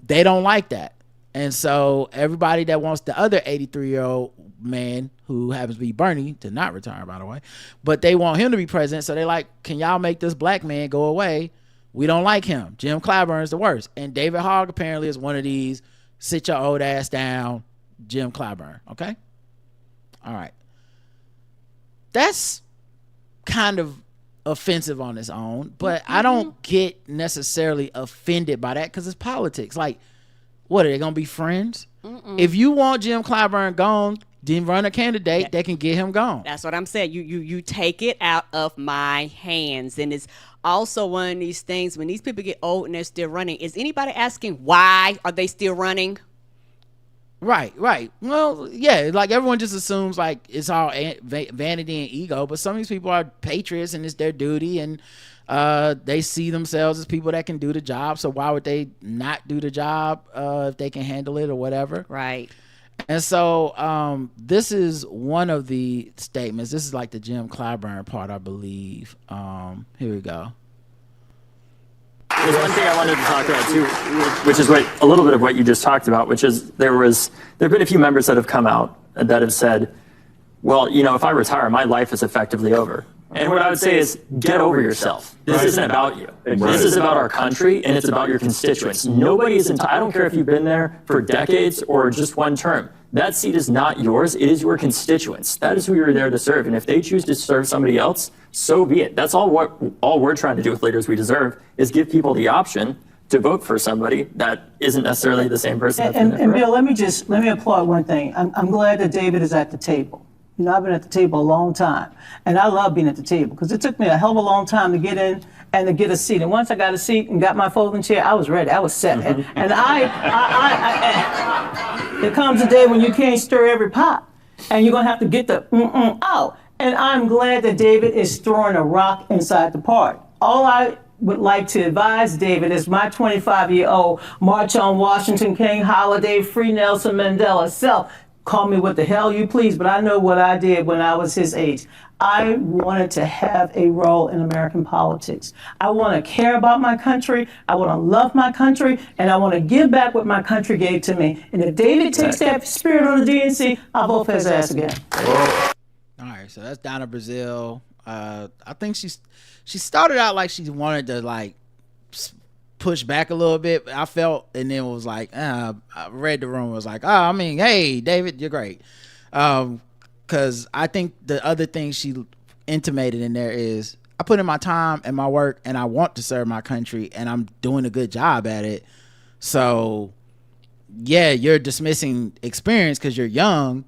Speaker 1: they don't like that. And so everybody that wants the other 83-year-old man, who happens to be Bernie, to not retire, by the way, but they want him to be president, so they like, can y'all make this black man go away? We don't like him. Jim Clyburn is the worst. And David Hogg apparently is one of these sit your old ass down Jim Clyburn. Okay? All right. That's kind of offensive on its own, but I don't get necessarily offended by that because it's politics. Like, what, are they going to be friends? If you want Jim Clyburn gone, then run a candidate that can get him gone.
Speaker 2: That's what I'm saying. You take it out of my hands. And it's also one of these things, when these people get old and they're still running, is anybody asking why are they still running?
Speaker 1: Right. Well, yeah, like everyone just assumes like it's all vanity and ego, but some of these people are patriots and it's their duty, and they see themselves as people that can do the job. So why would they not do the job if they can handle it or whatever?
Speaker 2: Right.
Speaker 1: And so this is one of the statements. This is like the Jim Clyburn part, I believe. Here we go.
Speaker 8: There's one thing I wanted to talk about too, which is a little bit of what you just talked about, which is there have been a few members that have come out that have said, well, you know, if I retire, my life is effectively over. And what I would say is, get over yourself. This isn't about you. This is about our country, and it's about your constituents. Nobody is entitled. I don't care if you've been there for decades or just one term. That seat is not yours. It is your constituents. That is who you're there to serve. And if they choose to serve somebody else, so be it. That's all we're trying to do with Leaders We Deserve, is give people the option to vote for somebody that isn't necessarily the same person.
Speaker 9: And Bill, let me applaud one thing. I'm glad that David is at the table. You know, I've been at the table a long time, and I love being at the table because it took me a hell of a long time to get in and to get a seat. And once I got a seat and got my folding chair, I was ready. I was set. And there comes a day when you can't stir every pot, and you're gonna have to get the out. And I'm glad that David is throwing a rock inside the park. All I would like to advise David is my 25-year-old March on Washington, King, Holiday, Free Nelson Mandela self. call me what the hell you please, but I know what I did when I was his age. I wanted to have a role in American politics. I want to care about my country. I want to love my country, and I want to give back what my country gave to me. And if David takes that spirit on the DNC, I'll vote for his ass again.
Speaker 1: All right, so that's Donna Brazile. I think she started out like she wanted to like push back a little bit. I felt, and then was like, I read the room, was like, I mean, hey, David, you're great. Because I think the other thing she intimated in there is, I put in my time and my work, and I want to serve my country, and I'm doing a good job at it. So, yeah, you're dismissing experience because you're young,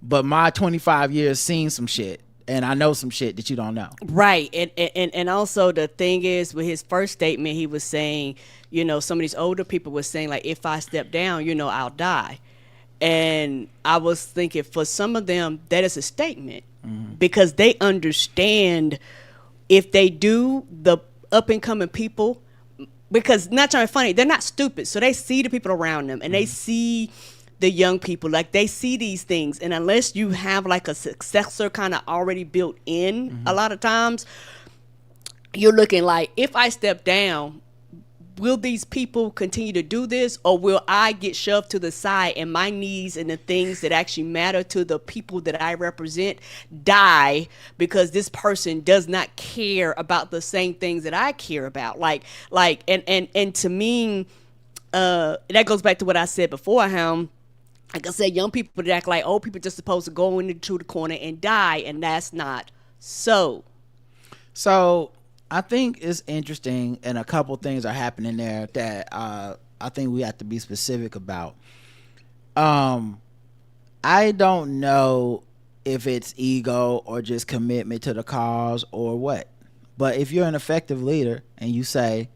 Speaker 1: but my 25 years seen some shit. And I know some shit that you don't know.
Speaker 2: Right. And also the thing is, with his first statement, he was saying, you know, some of these older people were saying, like, if I step down, you know, I'll die. And I was thinking, for some of them, that is a statement. Because they understand, if they do, the up-and-coming people, because, not trying to be funny, they're not stupid. So they see the people around them, and they see the young people, like, they see these things, and unless you have like a successor kind of already built in, a lot of times you're looking like, if I step down, will these people continue to do this, or will I get shoved to the side and my needs and the things that actually matter to the people that I represent die because this person does not care about the same things that I care about? And to me, that goes back to what I said before, how, like I said, young people that act like old people just supposed to go into the corner and die, and that's not so.
Speaker 1: So I think it's interesting, and a couple things are happening there that I think we have to be specific about. I don't know if it's ego or just commitment to the cause or what, but if you're an effective leader and you say,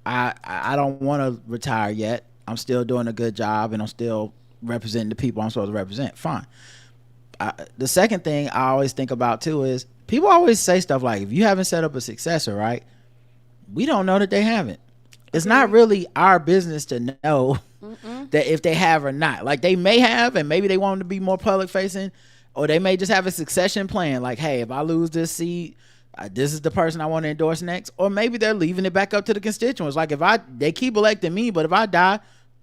Speaker 1: I don't want to retire yet, I'm still doing a good job and I'm still representing the people I'm supposed to represent, fine. The second thing I always think about too is, people always say stuff like, if you haven't set up a successor, right, we don't know that they haven't. It's not really our business to know that if they have or not. Like, they may have, and maybe they want them to be more public facing, or they may just have a succession plan, like, hey, if I lose this seat, this is the person I want to endorse next. Or maybe they're leaving it back up to the constituents, like, they keep electing me, but if I die,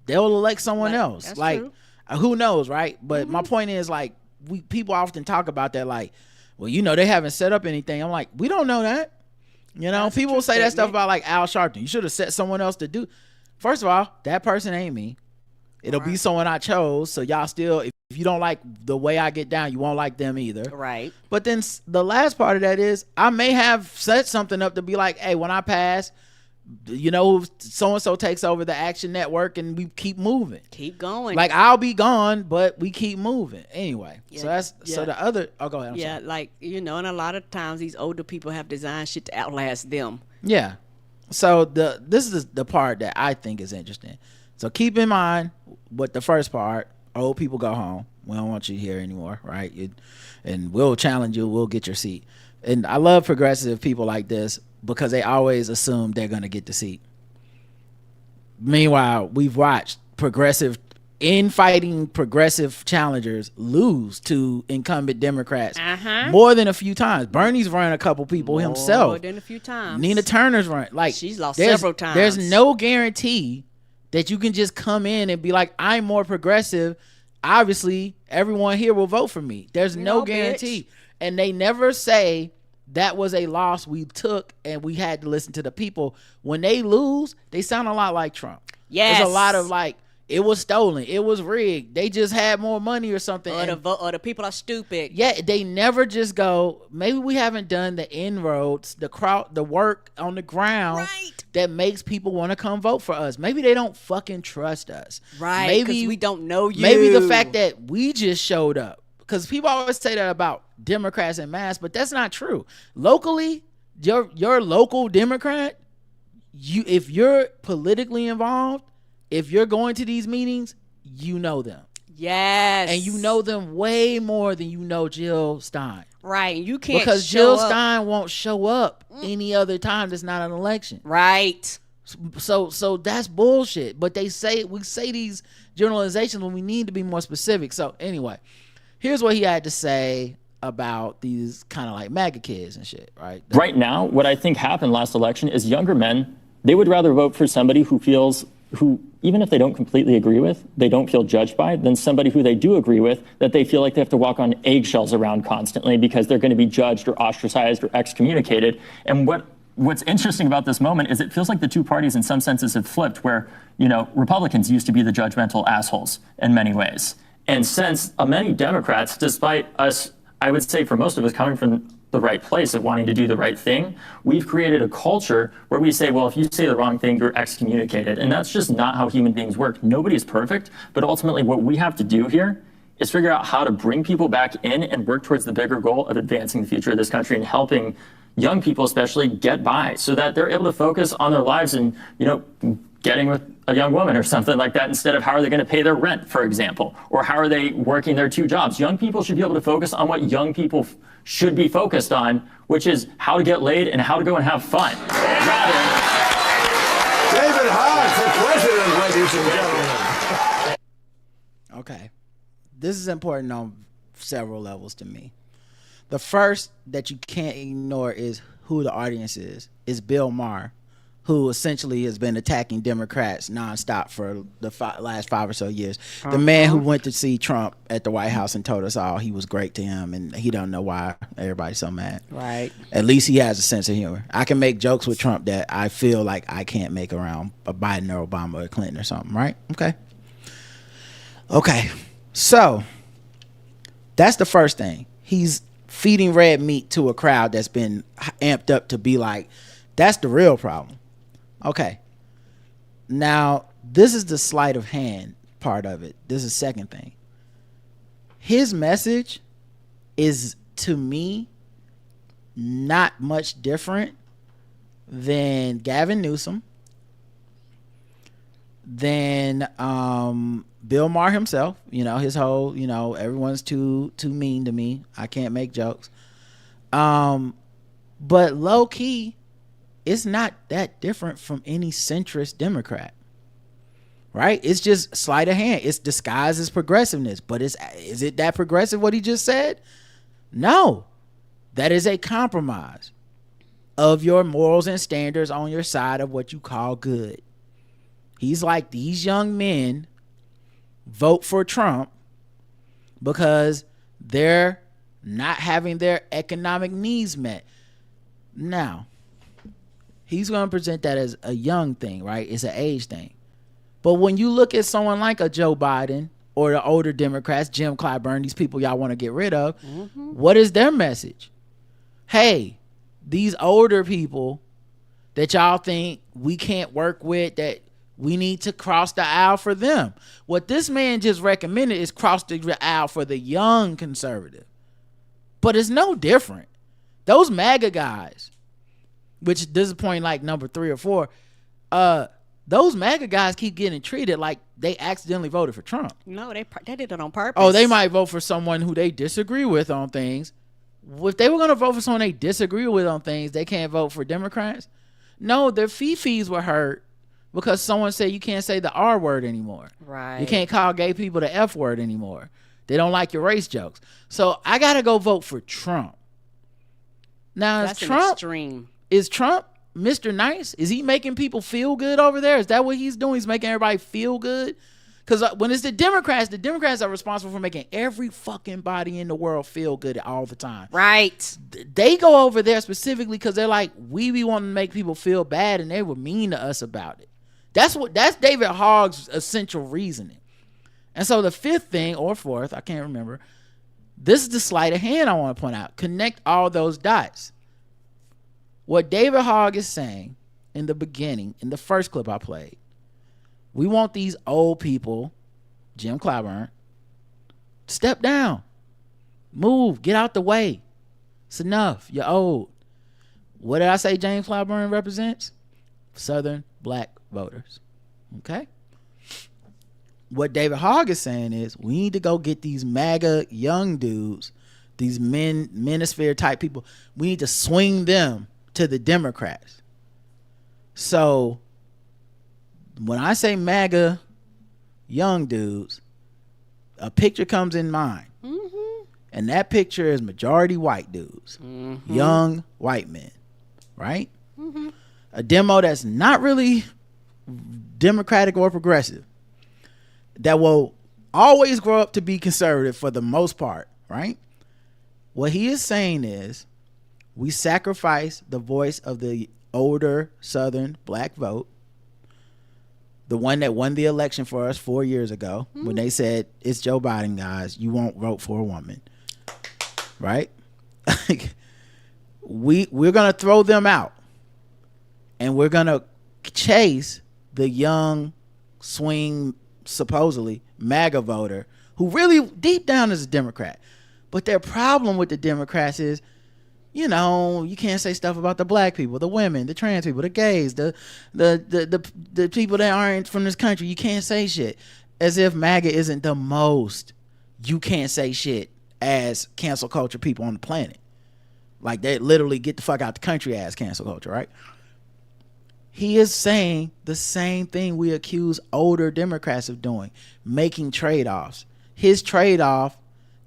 Speaker 1: they'll elect someone else.
Speaker 2: That's
Speaker 1: like
Speaker 2: true.
Speaker 1: Who knows, right? But my point is, like, people often talk about that, like, well, you know, they haven't set up anything. I'm like, we don't know that. You know, people say that stuff about, like, Al Sharpton. You should have set someone else to do. First of all, that person ain't me. It'll be someone I chose. So y'all still, if you don't like the way I get down, you won't like them either.
Speaker 2: Right.
Speaker 1: But then the last part of that is, I may have set something up to be like, hey, when I pass, you know, so-and-so takes over the Action Network and we keep moving.
Speaker 2: Keep going.
Speaker 1: Like, I'll be gone, but we keep moving. Anyway,
Speaker 2: Yeah,
Speaker 1: so that's, so the other, go ahead. I'm
Speaker 2: yeah,
Speaker 1: sorry.
Speaker 2: like, you know, and a lot of times these older people have designed shit to outlast them.
Speaker 1: Yeah. So this is the part that I think is interesting. So keep in mind what the first part, old people go home. We don't want you here anymore, right? And we'll challenge you. We'll get your seat. And I love progressive people like this because they always assume they're going to get the seat. Meanwhile, we've watched progressive challengers lose to incumbent Democrats more than a few times. Bernie's run a couple people himself.
Speaker 2: More than a few times.
Speaker 1: Nina Turner's run. Like,
Speaker 2: she's lost several times.
Speaker 1: There's no guarantee that you can just come in and be like, I'm more progressive. Obviously, everyone here will vote for me. There's no guarantee. Bitch. And they never say that was a loss we took and we had to listen to the people. When they lose, they sound a lot like Trump.
Speaker 2: Yes.
Speaker 1: There's a lot of like, it was stolen, it was rigged, they just had more money or something.
Speaker 2: Or the people are stupid.
Speaker 1: Yeah, they never just go, maybe we haven't done the inroads, the work on the ground that makes people want to come vote for us. Maybe they don't fucking trust us.
Speaker 2: Right, because we don't know you.
Speaker 1: Maybe the fact that we just showed up. Because people always say that about Democrats en masse, but that's not true. Locally, your local Democrat, if you're politically involved, if you're going to these meetings, you know them.
Speaker 2: Yes.
Speaker 1: And you know them way more than you know Jill Stein.
Speaker 2: Right. You can't
Speaker 1: because
Speaker 2: show
Speaker 1: Jill
Speaker 2: up.
Speaker 1: Stein won't show up any other time that's not an election.
Speaker 2: Right.
Speaker 1: So that's bullshit. But we say these generalizations when we need to be more specific. So anyway, here's what he had to say about these kind of like MAGA kids and shit, right?
Speaker 8: Right now, what I think happened last election is younger men, they would rather vote for somebody who even if they don't completely agree with, they don't feel judged by, than somebody who they do agree with, that they feel like they have to walk on eggshells around constantly because they're going to be judged or ostracized or excommunicated. And what's interesting about this moment is it feels like the two parties in some senses have flipped, where, Republicans used to be the judgmental assholes in many ways. And since many Democrats, despite us, I would say for most of us coming from the right place of wanting to do the right thing, we've created a culture where we say, well, if you say the wrong thing, you're excommunicated. And that's just not how human beings work. Nobody's perfect, but ultimately what we have to do here is figure out how to bring people back in and work towards the bigger goal of advancing the future of this country and helping young people especially get by so that they're able to focus on their lives and, getting with a young woman or something like that, instead of how are they going to pay their rent, for example, or how are they working their two jobs. Young people should be able to focus on what young people should be focused on, which is how to get laid and how to go and have fun.
Speaker 10: David Hogg for president, ladies and gentlemen.
Speaker 1: Okay. This is important on several levels to me. The first that you can't ignore is who the audience is Bill Maher, who essentially has been attacking Democrats nonstop for the last 5 or so years. The man who went to see Trump at the White House and told us all he was great to him, and he don't know why everybody's so mad.
Speaker 2: Right.
Speaker 1: At least he has a sense of humor. I can make jokes with Trump that I feel like I can't make around a Biden or Obama or Clinton or something, right? Okay. So that's the first thing. He's feeding red meat to a crowd that's been amped up to be like, that's the real problem. Okay. Now, this is the sleight of hand part of it. This is the second thing. His message is, to me, not much different than Gavin Newsom, than Bill Maher himself. His whole, everyone's too mean to me, I can't make jokes. But low key, it's not that different from any centrist Democrat, right? It's just sleight of hand. It's disguised as progressiveness, but is it that progressive what he just said? No, that is a compromise of your morals and standards on your side of what you call good. He's like, these young men vote for Trump because they're not having their economic needs met. Now, he's going to present that as a young thing, right? It's an age thing. But when you look at someone like a Joe Biden or the older Democrats, Jim Clyburn, these people y'all want to get rid of, what is their message? Hey, these older people that y'all think we can't work with, that we need to cross the aisle for them. What this man just recommended is cross the aisle for the young conservative. But it's no different. Those MAGA guys, which this is point like number 3 or 4, those MAGA guys keep getting treated like they accidentally voted for Trump.
Speaker 2: No, they did it on purpose.
Speaker 1: Oh, they might vote for someone who they disagree with on things. If they were going to vote for someone they disagree with on things, they can't vote for Democrats. No, their fees were hurt because someone said you can't say the R word anymore.
Speaker 2: Right.
Speaker 1: You can't call gay people the F word anymore. They don't like your race jokes. So I got to go vote for Trump. Now,
Speaker 2: That's an extreme.
Speaker 1: Is Trump Mr. Nice? Is he making people feel good over there? Is that what he's doing? He's making everybody feel good? Because when it's the Democrats are responsible for making every fucking body in the world feel good all the time.
Speaker 2: Right.
Speaker 1: They go over there specifically because they're like, we be wanting to make people feel bad, and they were mean to us about it. That's David Hogg's essential reasoning. And so the fifth thing, or fourth, I can't remember, this is the sleight of hand I want to point out. Connect all those dots. What David Hogg is saying in the beginning, in the first clip I played, we want these old people, Jim Clyburn, step down, move, get out the way. It's enough. You're old. What did I say James Clyburn represents? Southern black voters. Okay? What David Hogg is saying is we need to go get these MAGA young dudes, these manosphere type people. We need to swing them to the Democrats. So when I say MAGA young dudes, a picture comes in mind. And that picture is majority white dudes, young white men, right? A demo that's not really democratic or progressive, that will always grow up to be conservative for the most part, right? What he is saying is we sacrifice the voice of the older Southern black vote, the one that won the election for us 4 years ago, when they said, it's Joe Biden, guys, you won't vote for a woman. Right? we're gonna throw them out, and we're gonna chase the young swing, supposedly MAGA voter, who really deep down is a Democrat. But their problem with the Democrats is, you know, you can't say stuff about the black people, the women, the trans people, the gays, the people that aren't from this country. You can't say shit. As if MAGA isn't the most you can't say shit as cancel culture people on the planet. Like, they literally get the fuck out the country as cancel culture, right? He is saying the same thing we accuse older Democrats of doing, making trade-offs. His trade-off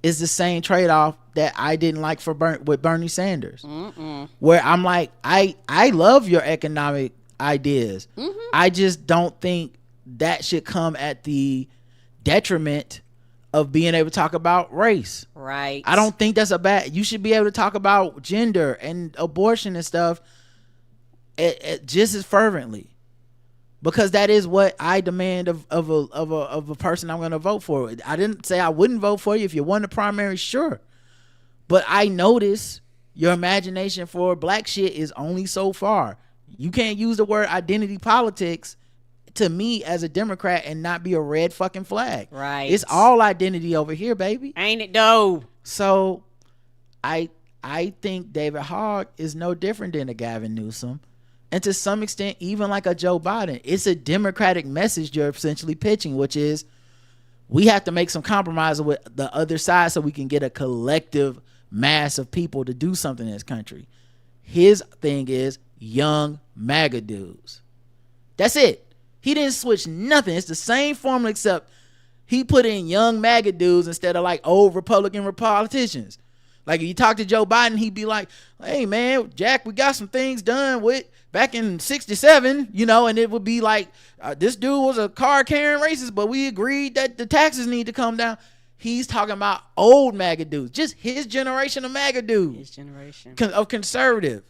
Speaker 1: is the same trade-off that I didn't like with Bernie Sanders. Where I'm like, I love your economic ideas. I just don't think that should come at the detriment of being able to talk about race.
Speaker 2: Right.
Speaker 1: I don't think that's a bad. You should be able to talk about gender and abortion and stuff just as fervently, because that is what I demand of a person I'm going to vote for. I didn't say I wouldn't vote for you if you won the primary, sure, but I notice your imagination for black shit is only so far. You can't use the word identity politics to me as a Democrat and not be a red fucking flag.
Speaker 2: Right.
Speaker 1: It's all identity over here, baby.
Speaker 2: Ain't it though?
Speaker 1: So I think David Hogg is no different than a Gavin Newsom, and to some extent even like a Joe Biden. It's a democratic message you're essentially pitching, which is we have to make some compromise with the other side so we can get a collective mass of people to do something in this country. His thing is young MAGA dudes. That's it. He didn't switch nothing. It's the same formula, except he put in young MAGA dudes instead of like old Republican politicians. Like, if you talk to Joe Biden, he'd be like, hey man, Jack, we got some things done with back in 67, you know, and it would be like, this dude was a card carrying racist, but we agreed that the taxes need to come down. He's talking about old MAGA dudes, just his generation of MAGA dudes.
Speaker 2: His generation.
Speaker 1: Of conservative.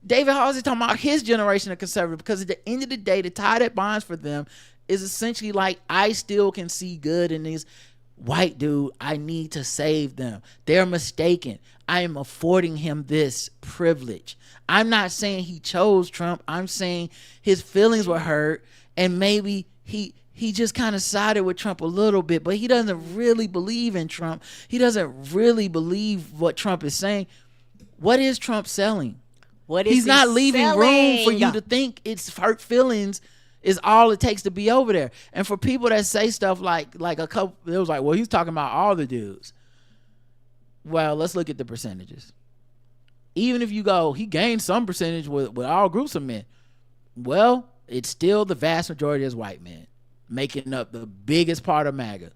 Speaker 1: David Hogg is talking about his generation of conservative, because at the end of the day, the tie that binds for them is essentially like, I still can see good in this white dude. I need to save them. They're mistaken. I am affording him this privilege. I'm not saying he chose Trump. I'm saying his feelings were hurt, and maybe he just kind of sided with Trump a little bit, but he doesn't really believe in Trump. He doesn't really believe what Trump is saying. What is Trump selling? He's not leaving room for you to think it's hurt feelings is all it takes to be over there. And for people that say stuff like a couple, it was like, well, he's talking about all the dudes. Well, let's look at the percentages. Even if you go, he gained some percentage with all groups of men. Well, it's still the vast majority is white men making up the biggest part of MAGA.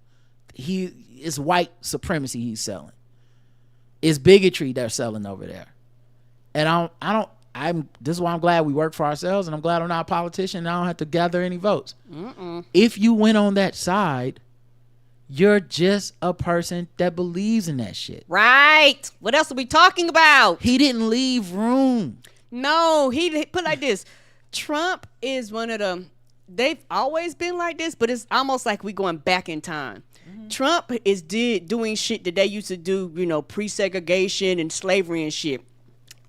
Speaker 1: It's white supremacy he's selling. It's bigotry they're selling over there. And this is why I'm glad we work for ourselves, and I'm glad I'm not a politician and I don't have to gather any votes. If you went on that side, you're just a person that believes in that shit.
Speaker 2: Right. What else are we talking about?
Speaker 1: He didn't leave room.
Speaker 2: No, he put like this. Trump is one of them. They've always been like this, but it's almost like we going back in time. Trump is doing shit that they used to do, you know, pre-segregation and slavery and shit.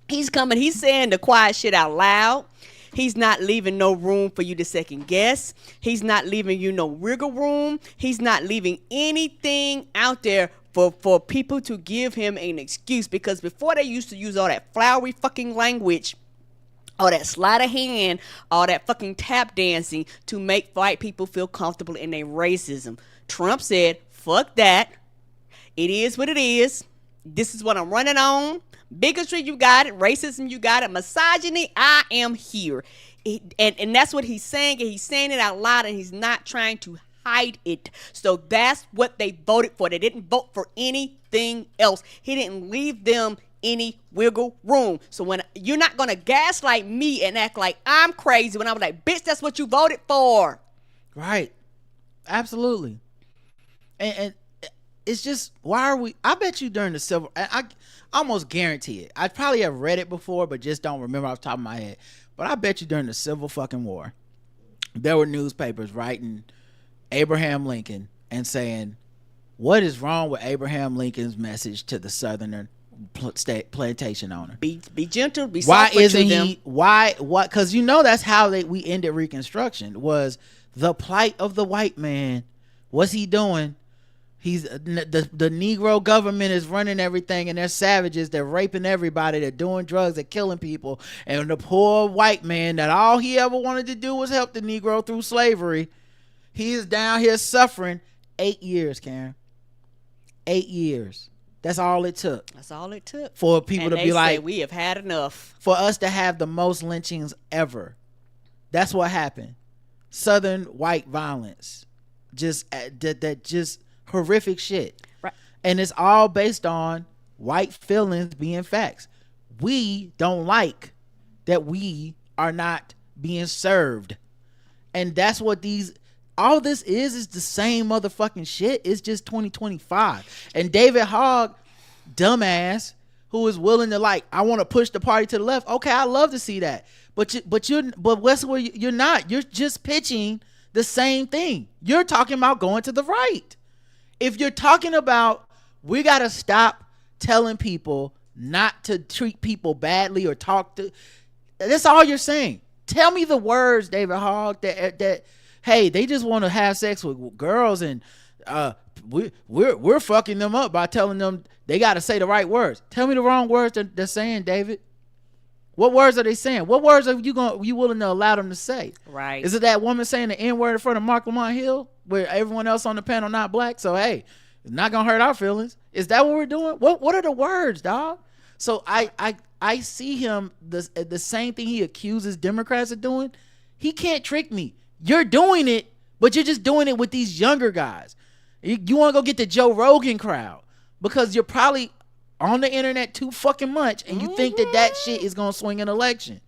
Speaker 2: He's saying the quiet shit out loud. He's not leaving no room for you to second guess. He's not leaving you no wiggle room. He's not leaving anything out there for people to give him an excuse, because before they used to use all that flowery fucking language, all that sleight of hand, all that fucking tap dancing to make white people feel comfortable in their racism. Trump said, fuck that. It is what it is. This is what I'm running on. Bigotry, you got it. Racism, you got it. Misogyny, I am here. and that's what he's saying, and he's saying it out loud, and he's not trying to hide it. So that's what they voted for. They didn't vote for anything else. He didn't leave them any wiggle room. So when you're not gonna gaslight me and act like I'm crazy when I'm like, bitch, that's what you voted for.
Speaker 1: Right. Absolutely. And it's just, why are we, I bet you during the civil, I almost guarantee it, I probably have read it before but just don't remember off the top of my head, but I bet you during the civil fucking war there were newspapers writing Abraham Lincoln and saying, what is wrong with Abraham Lincoln's message to the Southerner plantation owner?
Speaker 2: Be gentle, be
Speaker 1: why
Speaker 2: soft
Speaker 1: isn't
Speaker 2: to them.
Speaker 1: he, what, because you know that's how we ended Reconstruction, was the plight of the white man. What's he doing? He's the Negro government is running everything, and they're savages. They're raping everybody. They're doing drugs. They're killing people. And the poor white man that all he ever wanted to do was help the Negro through slavery, he is down here suffering. 8 years, Karen. 8 years. That's all it took.
Speaker 2: That's all it took
Speaker 1: for people to be like,
Speaker 2: we have had enough.
Speaker 1: For us to have the most lynchings ever. That's what happened. Southern white violence. Just horrific shit.
Speaker 2: Right.
Speaker 1: And it's all based on white feelings being facts. We don't like that we are not being served. And that's what all this is the same motherfucking shit. It's just 2025. And David Hogg, dumbass, who is willing to I want to push the party to the left. Okay, I love to see that. But you're not. You're just pitching the same thing. You're talking about going to the right. If you're talking about, we got to stop telling people not to treat people badly or that's all you're saying. Tell me the words, David Hogg, that hey, they just want to have sex with girls, and we're fucking them up by telling them they got to say the right words. Tell me the wrong words they're saying, David. What words are they saying? What words are you willing to allow them to say?
Speaker 2: Right.
Speaker 1: Is it that woman saying the N-word in front of Mark Lamont Hill, where everyone else on the panel not black? So hey, it's not gonna hurt our feelings. Is that what we're doing? What are the words, dog? So I see him the same thing he accuses Democrats of doing. He can't trick me. You're doing it, but you're just doing it with these younger guys. You want to go get the Joe Rogan crowd because you're probably on the internet too fucking much, and you think that shit is gonna swing an election.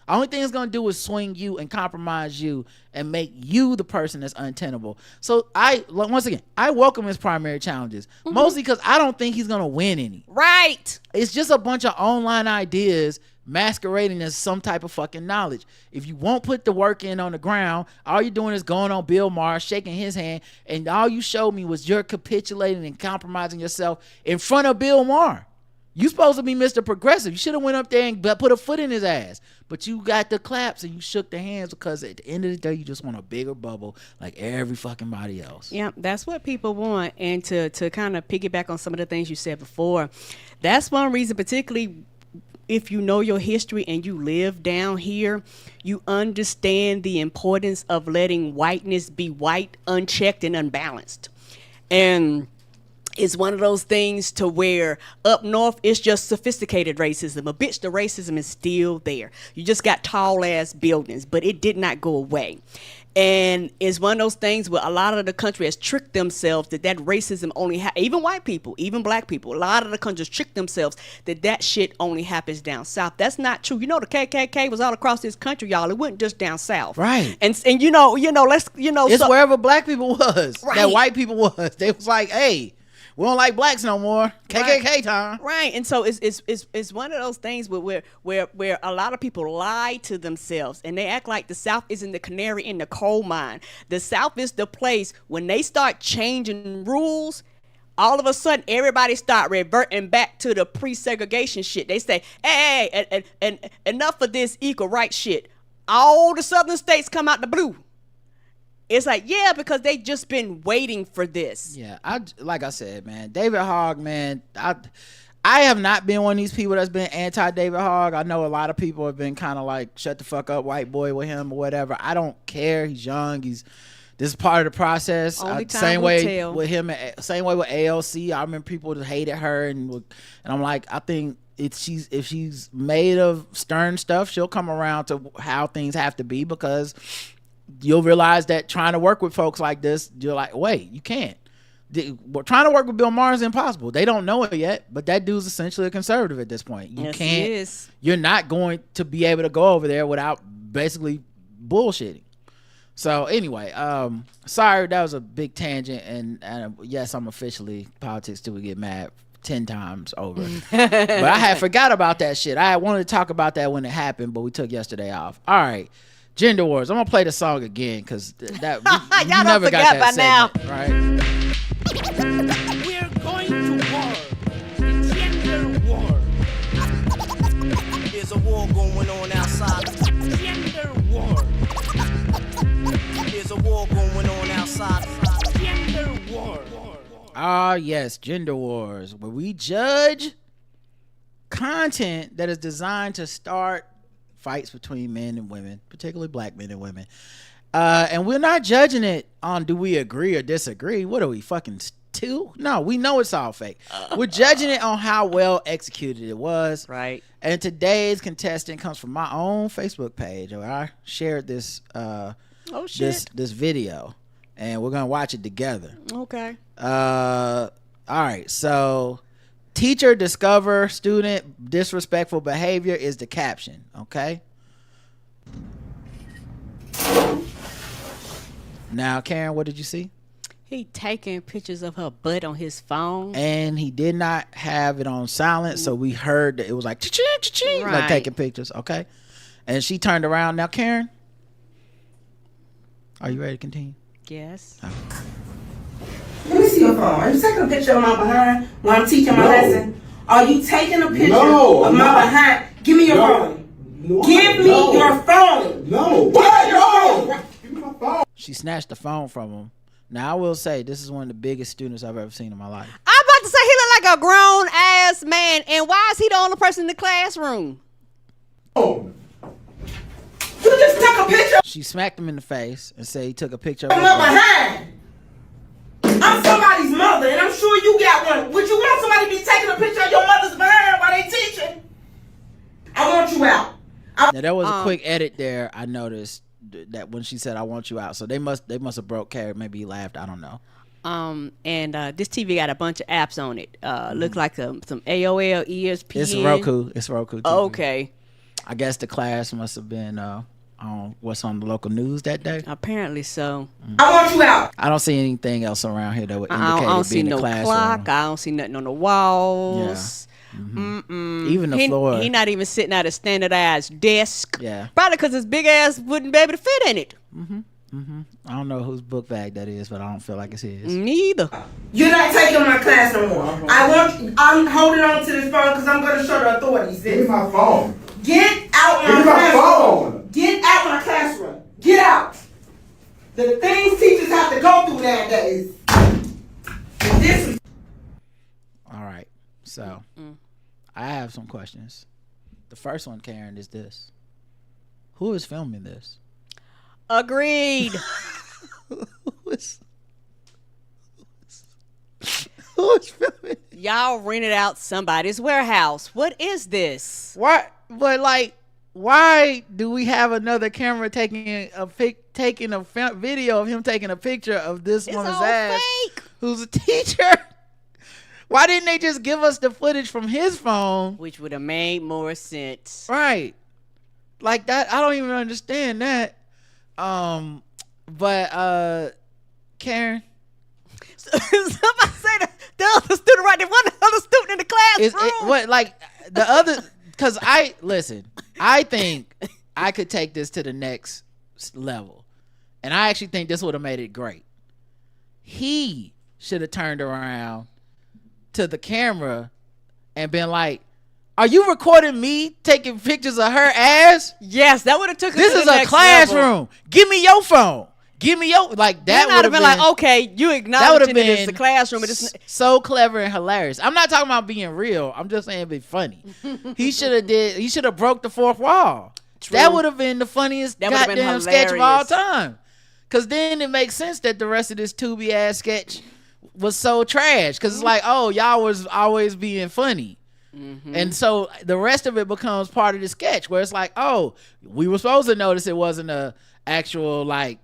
Speaker 1: Only thing it's gonna do is swing you and compromise you and make you the person that's untenable. So once again, I welcome his primary challenges, mostly because I don't think he's gonna win any.
Speaker 2: Right.
Speaker 1: It's just a bunch of online ideas masquerading as some type of fucking knowledge. If you won't put the work in on the ground, all you're doing is going on Bill Maher, shaking his hand, and all you showed me was you're capitulating and compromising yourself in front of Bill Maher. You supposed to be Mr. Progressive. You should have went up there and put a foot in his ass. But you got the claps and you shook the hands because at the end of the day, you just want a bigger bubble like every fucking body else.
Speaker 2: Yeah, that's what people want. And to kind of piggyback on some of the things you said before, that's one reason, particularly if you know your history and you live down here, you understand the importance of letting whiteness be white, unchecked, and unbalanced. And it's one of those things to where up north it's just sophisticated racism. A bitch, the racism is still there. You just got tall ass buildings, but it did not go away. And it's one of those things where a lot of the country has tricked themselves that racism only even white people, even black people, a lot of the countries trick themselves that shit only happens down south. That's not true. You know, the KKK was all across this country, y'all. It wasn't just down south.
Speaker 1: Right.
Speaker 2: And it's
Speaker 1: wherever black people was,
Speaker 2: right.
Speaker 1: That white people was. They was like, hey, we don't like blacks no more. KKK time.
Speaker 2: Right. And so it's one of those things where a lot of people lie to themselves and they act like the South isn't the canary in the coal mine. The South is the place when they start changing rules, all of a sudden everybody start reverting back to the pre-segregation shit. They say, hey, and enough of this equal rights shit. All the southern states come out the blue. It's like, yeah, because they just been waiting for this.
Speaker 1: Yeah, like I said, man, David Hogg, man, I have not been one of these people that's been anti-David Hogg. I know a lot of people have been kind of like, shut the fuck up, white boy, with him or whatever. I don't care. He's young. This is part of the process. Same way with him. Same way with AOC. I remember people that hated her, and I'm like, I think if she's made of stern stuff, she'll come around to how things have to be, because you'll realize that trying to work with folks like this, you're like, wait, you can't. Trying to work with Bill Maher is impossible. They don't know it yet, but that dude's essentially a conservative at this point. You
Speaker 2: Yes,
Speaker 1: can't.
Speaker 2: he is.
Speaker 1: You're not going to be able to go over there without basically bullshitting. So anyway, sorry, that was a big tangent, and yes, I'm officially politics till we get mad 10 times over. But I had forgot about that shit. I wanted to talk about that when it happened, but we took yesterday off. All right, Gender Wars. I'm gonna play the song again because that you
Speaker 2: Y'all
Speaker 1: never got that
Speaker 2: by
Speaker 1: segment, right?
Speaker 7: We're going to war. The gender war. There's a war going on outside. Gender war. There's a war going on outside. Gender war.
Speaker 1: Ah, yes, Gender Wars, where we judge content that is designed to start fights between men and women, particularly black men and women. And we're not judging it on do we agree or disagree. What are we, fucking two? No, we know it's all fake. We're judging it on how well executed it was.
Speaker 2: Right.
Speaker 1: And today's contestant comes from my own Facebook page where I shared this this video, and we're gonna watch it together.
Speaker 2: Okay.
Speaker 1: All right, so teacher discover student disrespectful behavior is the caption. Okay. Now, Karen, what did you see?
Speaker 2: He taking pictures of her butt on his phone,
Speaker 1: and he did not have it on silent, so we heard that it was like cha-ching, cha-ching, like taking pictures. Okay, and she turned around. Now, Karen, are you ready to continue?
Speaker 2: Yes.
Speaker 1: Okay.
Speaker 11: Let me see your phone. Are you taking a picture of my behind while I'm teaching my lesson? Are you taking a picture of my behind? Give me your phone. Give me your phone.
Speaker 10: No. What?
Speaker 11: Give me my phone.
Speaker 1: She snatched the phone from him. Now, I will say, this is one of the biggest students I've ever seen in my life.
Speaker 2: I'm about to say he look like a grown ass man, and why is he the only person in the classroom?
Speaker 11: Oh. You just took a picture.
Speaker 1: She smacked him in the face and said he took a picture of
Speaker 11: my behind. I'm somebody's mother, and I'm sure you got one. Would you want somebody to be taking a picture of your mother's behind while they teaching? I want you out.
Speaker 1: Now, there was a quick edit there. I noticed that when she said I want you out, so they must have broke Carrie. Maybe he laughed, I don't know.
Speaker 2: And this TV got a bunch of apps on it. Look like some AOL, ESPN.
Speaker 1: It's Roku TV.
Speaker 2: Okay.
Speaker 1: I guess the class must have been on what's on the local news that day.
Speaker 2: Apparently so.
Speaker 11: I want you out.
Speaker 1: I don't see anything else around here that would indicate
Speaker 2: I don't see
Speaker 1: it being
Speaker 2: no
Speaker 1: a classroom.
Speaker 2: clock. I don't see nothing on the walls.
Speaker 1: Yeah. Mm-hmm. Even the floor.
Speaker 2: He not even sitting at a standardized desk.
Speaker 1: Yeah.
Speaker 2: Probably because his big ass wouldn't be able to fit in it.
Speaker 1: I don't know whose book bag that is, but I don't feel like it's his.
Speaker 2: Neither.
Speaker 11: You're not taking my class no more. I'm holding on to this phone because I'm going to show the authorities.
Speaker 10: Give me my phone.
Speaker 11: Get out my classroom. Get out my classroom. Get out. The things teachers have to go through nowadays.
Speaker 1: All right. So, I have some questions. The first one, Karen, is this. Who is filming this?
Speaker 2: Agreed.
Speaker 1: Who is filming?
Speaker 2: Y'all rented out somebody's warehouse. What is this?
Speaker 1: Why? But like, why do we have another camera taking a video of him taking a picture of this woman's ass,
Speaker 2: fake.
Speaker 1: who's a teacher? Why didn't they just give us the footage from his phone?
Speaker 2: Which would have made more sense.
Speaker 1: Right. Like that, I don't even understand that. But Karen,
Speaker 2: somebody say the other student right there, one other student in the classroom.
Speaker 1: What, like the other? Because I think I could take this to the next level, and I actually think this would have made it great. He should have turned around to the camera and been like, "Are you recording me taking pictures of her ass?"
Speaker 2: Yes, that would have took.
Speaker 1: This is a classroom. Level. Give me your phone. Give me your that. Would have been like,
Speaker 2: okay, you acknowledging it as the classroom. It's
Speaker 1: so clever and hilarious. I'm not talking about being real. I'm just saying be funny. He should have broke the fourth wall. True. That would have been the funniest goddamn sketch of all time. Cause then it makes sense that the rest of this Tubi ass sketch was so trash. Cause it's like, oh, y'all was always being funny. And so the rest of it becomes part of the sketch where it's like, oh, we were supposed to notice it wasn't a actual like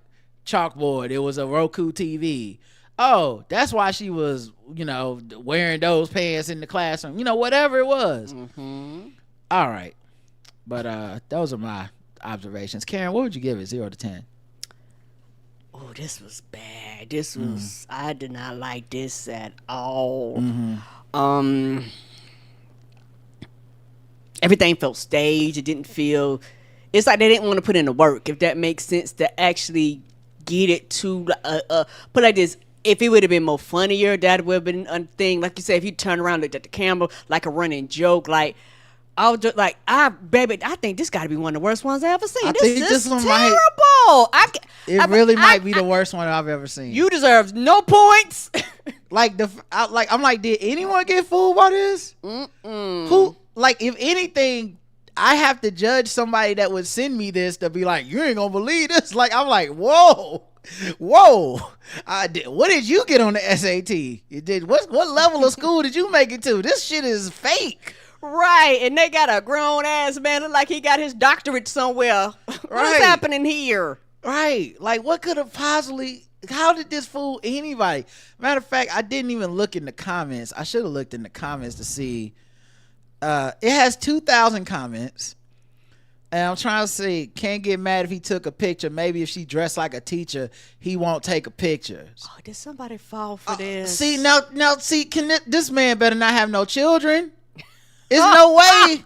Speaker 1: chalkboard. It was a Roku TV. Oh, that's why she was, wearing those pants in the classroom. Whatever it was. All right. But those are my observations. Karen, what would you give it, 0 to 10?
Speaker 2: Oh, this was bad. This was, I did not like this at all. Everything felt staged. It didn't feel, it's like they didn't want to put in the work, if that makes sense, to actually get it to, put like this. If it would have been more funnier, that would have been a thing. Like you said, if you turn around and looked at the camera like a running joke, like, I was just like, I think this got to be one of the worst ones I ever seen. This is terrible.
Speaker 1: It really might be the worst one I've ever seen.
Speaker 2: You deserve no points.
Speaker 1: I'm like, did anyone get fooled by this? Who? Like, if anything, I have to judge somebody that would send me this to be like, you ain't gonna believe this. Like, I'm like, whoa. What did you get on the SAT? What level of school did you make it to? This shit is fake.
Speaker 2: Right, and they got a grown ass man look like he got his doctorate somewhere. What is happening here?
Speaker 1: Right, like what could have possibly? How did this fool anybody? Matter of fact, I didn't even look in the comments. I should have looked in the comments to see. It has 2,000 comments, and I'm trying to see. Can't get mad if he took a picture. Maybe if she dressed like a teacher, he won't take a picture.
Speaker 2: Oh, did somebody fall for this?
Speaker 1: See now, this man better not have no children. There's no way.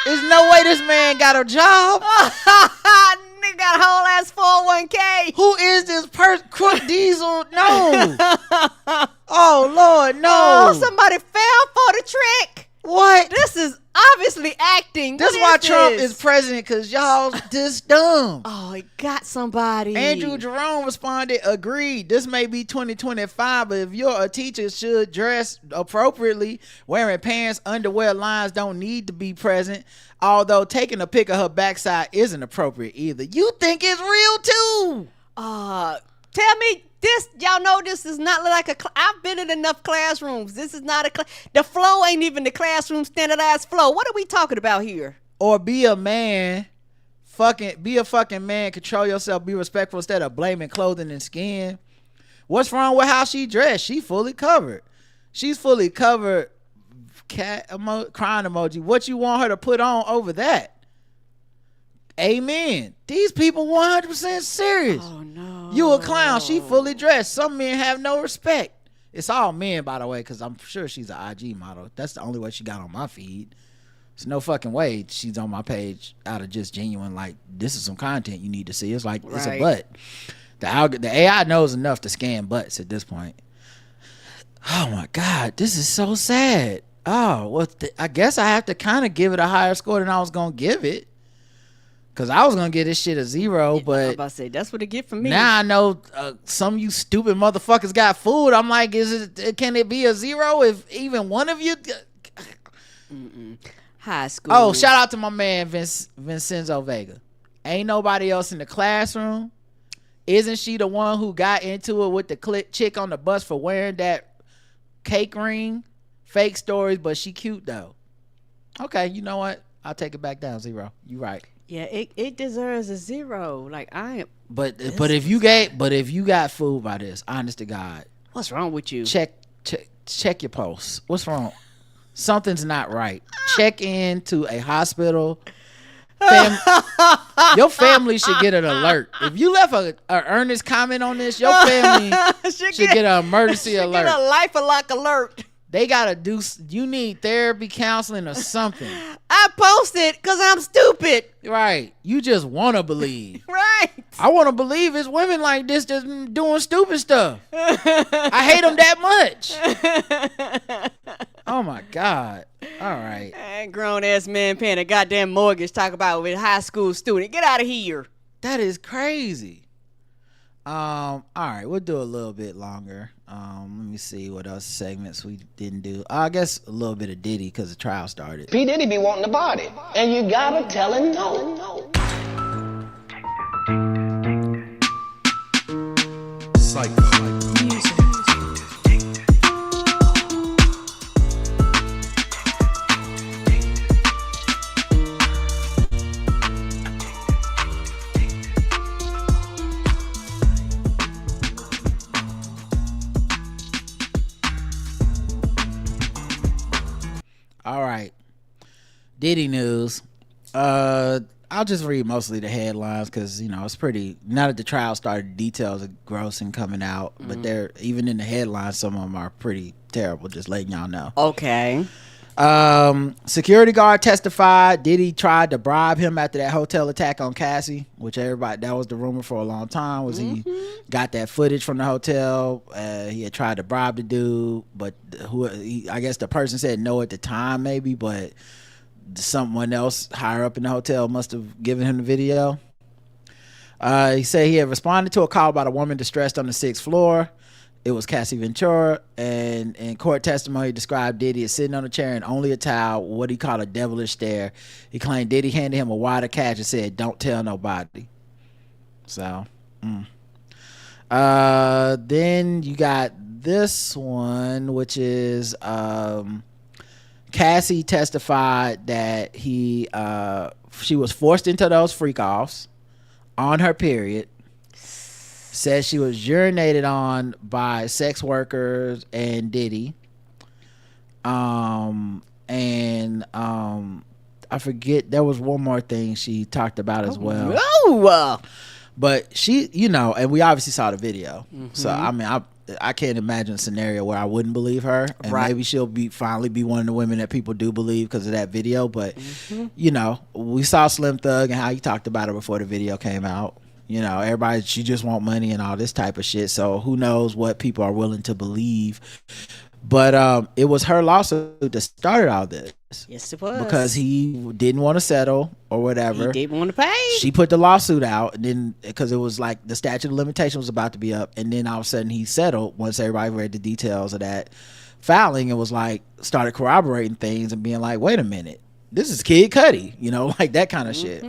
Speaker 1: There's no way this man got a job.
Speaker 2: Nigga got a whole ass 401k.
Speaker 1: Who is this person? Crook Diesel? No. Oh Lord, no.
Speaker 2: Oh, somebody fell for the trick.
Speaker 1: What?
Speaker 2: This is obviously acting.
Speaker 1: This is why Trump is president, because y'all this dumb.
Speaker 2: Oh, he got somebody.
Speaker 1: Andrew Jerome responded, agreed. This may be 2025, but if you're a teacher, should dress appropriately. Wearing pants, underwear lines don't need to be present. Although taking a pic of her backside isn't appropriate either. You think it's real too?
Speaker 2: Tell me this, y'all know this is not like I've been in enough classrooms. This is not the flow ain't even the classroom standardized flow. What are we talking about here?
Speaker 1: Or be a man, be a fucking man, control yourself, be respectful instead of blaming clothing and skin. What's wrong with how she dressed? She fully covered. She's fully covered. Crying emoji. What you want her to put on over that? Amen. These people 100% serious.
Speaker 2: Oh no.
Speaker 1: You a clown. She fully dressed. Some men have no respect. It's all men, by the way, because I'm sure she's an IG model. That's the only way she got on my feed. There's no fucking way she's on my page out of just genuine, like, this is some content you need to see. It's like, It's a butt. The AI knows enough to scan butts at this point. Oh my God, this is so sad. Oh, well, I guess I have to kind of give it a higher score than I was going to give it. Because I was going to give this shit a 0, but...
Speaker 2: I'm about to say, that's what it get from me.
Speaker 1: Now I know some of you stupid motherfuckers got fooled. I'm like, can it be a 0 if even one of you...
Speaker 2: High school.
Speaker 1: Oh, shout out to my man, Vincenzo Vega. Ain't nobody else in the classroom. Isn't she the one who got into it with the chick on the bus for wearing that cake ring? Fake stories, but she cute though. Okay, you know what? I'll take it back down, 0. You right.
Speaker 2: Yeah, it deserves a 0. Like I am.
Speaker 1: But if you got fooled by this, honest to God,
Speaker 2: what's wrong with you?
Speaker 1: Check your pulse. What's wrong? Something's not right. Check into a hospital. Your family should get an alert. If you left a earnest comment on this, your family should get an emergency alert.
Speaker 2: Get a life lock alert.
Speaker 1: They gotta you need therapy, counseling, or something.
Speaker 2: I posted because I'm stupid.
Speaker 1: Right. You just want to believe.
Speaker 2: Right.
Speaker 1: I want to believe it's women like this just doing stupid stuff. I hate them that much. Oh my God. All right.
Speaker 2: Grown ass man paying a goddamn mortgage talk about with a high school student. Get out of here.
Speaker 1: That is crazy. All right, we'll do a little bit longer. Let me see what else segments we didn't do. I guess a little bit of Diddy because the trial started.
Speaker 12: P. Diddy be wanting the body, and you gotta tell him no.
Speaker 13: Psycho.
Speaker 1: All right. Diddy news. I'll just read mostly the headlines because it's pretty. Now that the trial started, details are gross and coming out, but they're even in the headlines. Some of them are pretty terrible. Just letting y'all know.
Speaker 2: Okay.
Speaker 1: Security guard testified Diddy tried to bribe him after that hotel attack on Cassie, which that was the rumor for a long time. Was he got that footage from the hotel? He had tried to bribe the dude, but I guess the person said no at the time, maybe, but someone else higher up in the hotel must have given him the video. He said he had responded to a call about a woman distressed on the 6th floor. It was Cassie Ventura, and in court testimony, he described Diddy as sitting on a chair and only a towel, what he called a devilish stare. He claimed Diddy handed him a wad of cash and said, "Don't tell nobody." So, then you got this one, which is Cassie testified that she was forced into those freak offs on her period. Says she was urinated on by sex workers and Diddy. I forget, there was one more thing she talked about as well.
Speaker 2: No.
Speaker 1: But she, and we obviously saw the video. So I mean, I can't imagine a scenario where I wouldn't believe her, and maybe she'll finally be one of the women that people do believe because of that video. But we saw Slim Thug and how he talked about her before the video came out. Everybody, she just want money and all this type of shit. So who knows what people are willing to believe. But it was her lawsuit that started all this.
Speaker 2: Yes, it was.
Speaker 1: Because he didn't want to settle or whatever.
Speaker 2: He didn't want to pay.
Speaker 1: She put the lawsuit out, and then because it was like the statute of limitations was about to be up, and then all of a sudden he settled once everybody read the details of that filing and was like, started corroborating things and being like, wait a minute, this is Kid Cudi, like that kind of shit.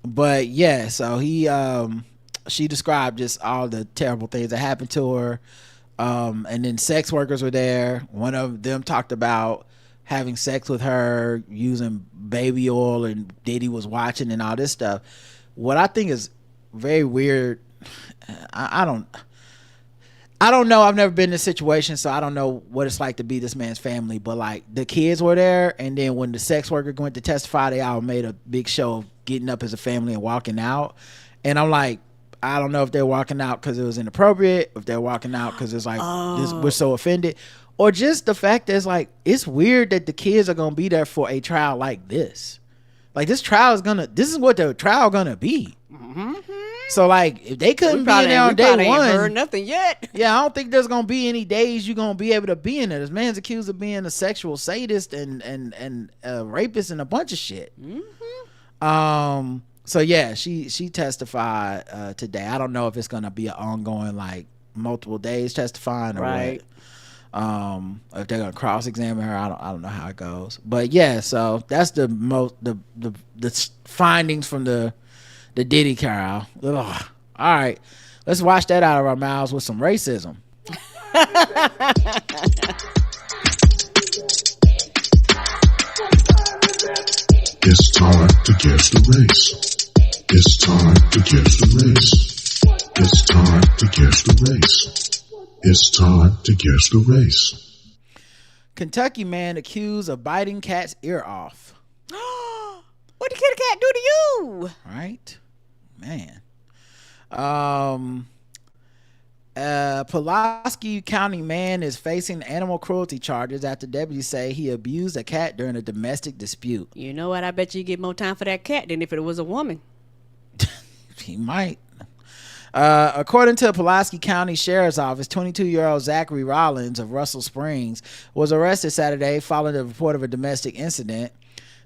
Speaker 1: But yeah, so she described just all the terrible things that happened to her. And then sex workers were there. One of them talked about having sex with her using baby oil, and Diddy was watching and all this stuff. What I think is very weird, I don't know. I've never been in this situation, so I don't know what it's like to be this man's family. But like the kids were there, and then when the sex worker went to testify, they all made a big show of getting up as a family and walking out. And I'm like, I don't know if they're walking out because it was inappropriate, if they're walking out because it's like we're so offended, or just the fact that it's like it's weird that the kids are gonna be there for a trial like this. Like this is what the trial gonna be. So like if they couldn't be in there on day one,
Speaker 2: ain't heard nothing yet.
Speaker 1: Yeah, I don't think there's gonna be any days you're gonna be able to be in there. This man's accused of being a sexual sadist and a rapist and a bunch of shit. So yeah, she testified today. I don't know if it's gonna be an ongoing like multiple days testifying or what. If they're gonna cross-examine her, I don't know how it goes. But yeah, so that's the findings from the Diddy trial. Ugh. All right, let's wash that out of our mouths with some racism.
Speaker 13: It's time to guess the race. It's time to guess the race. It's time to guess the race. It's time to guess the race.
Speaker 1: Kentucky man accused of biting cat's ear off.
Speaker 2: What did the cat do to you?
Speaker 1: Right, man. Pulaski County man is facing animal cruelty charges after deputies say he abused a cat during a domestic dispute.
Speaker 2: You know what? I bet you get more time for that cat than if it was a woman.
Speaker 1: He might. According to Pulaski County Sheriff's Office, 22-year-old Zachary Rollins of Russell Springs was arrested Saturday following the report of a domestic incident.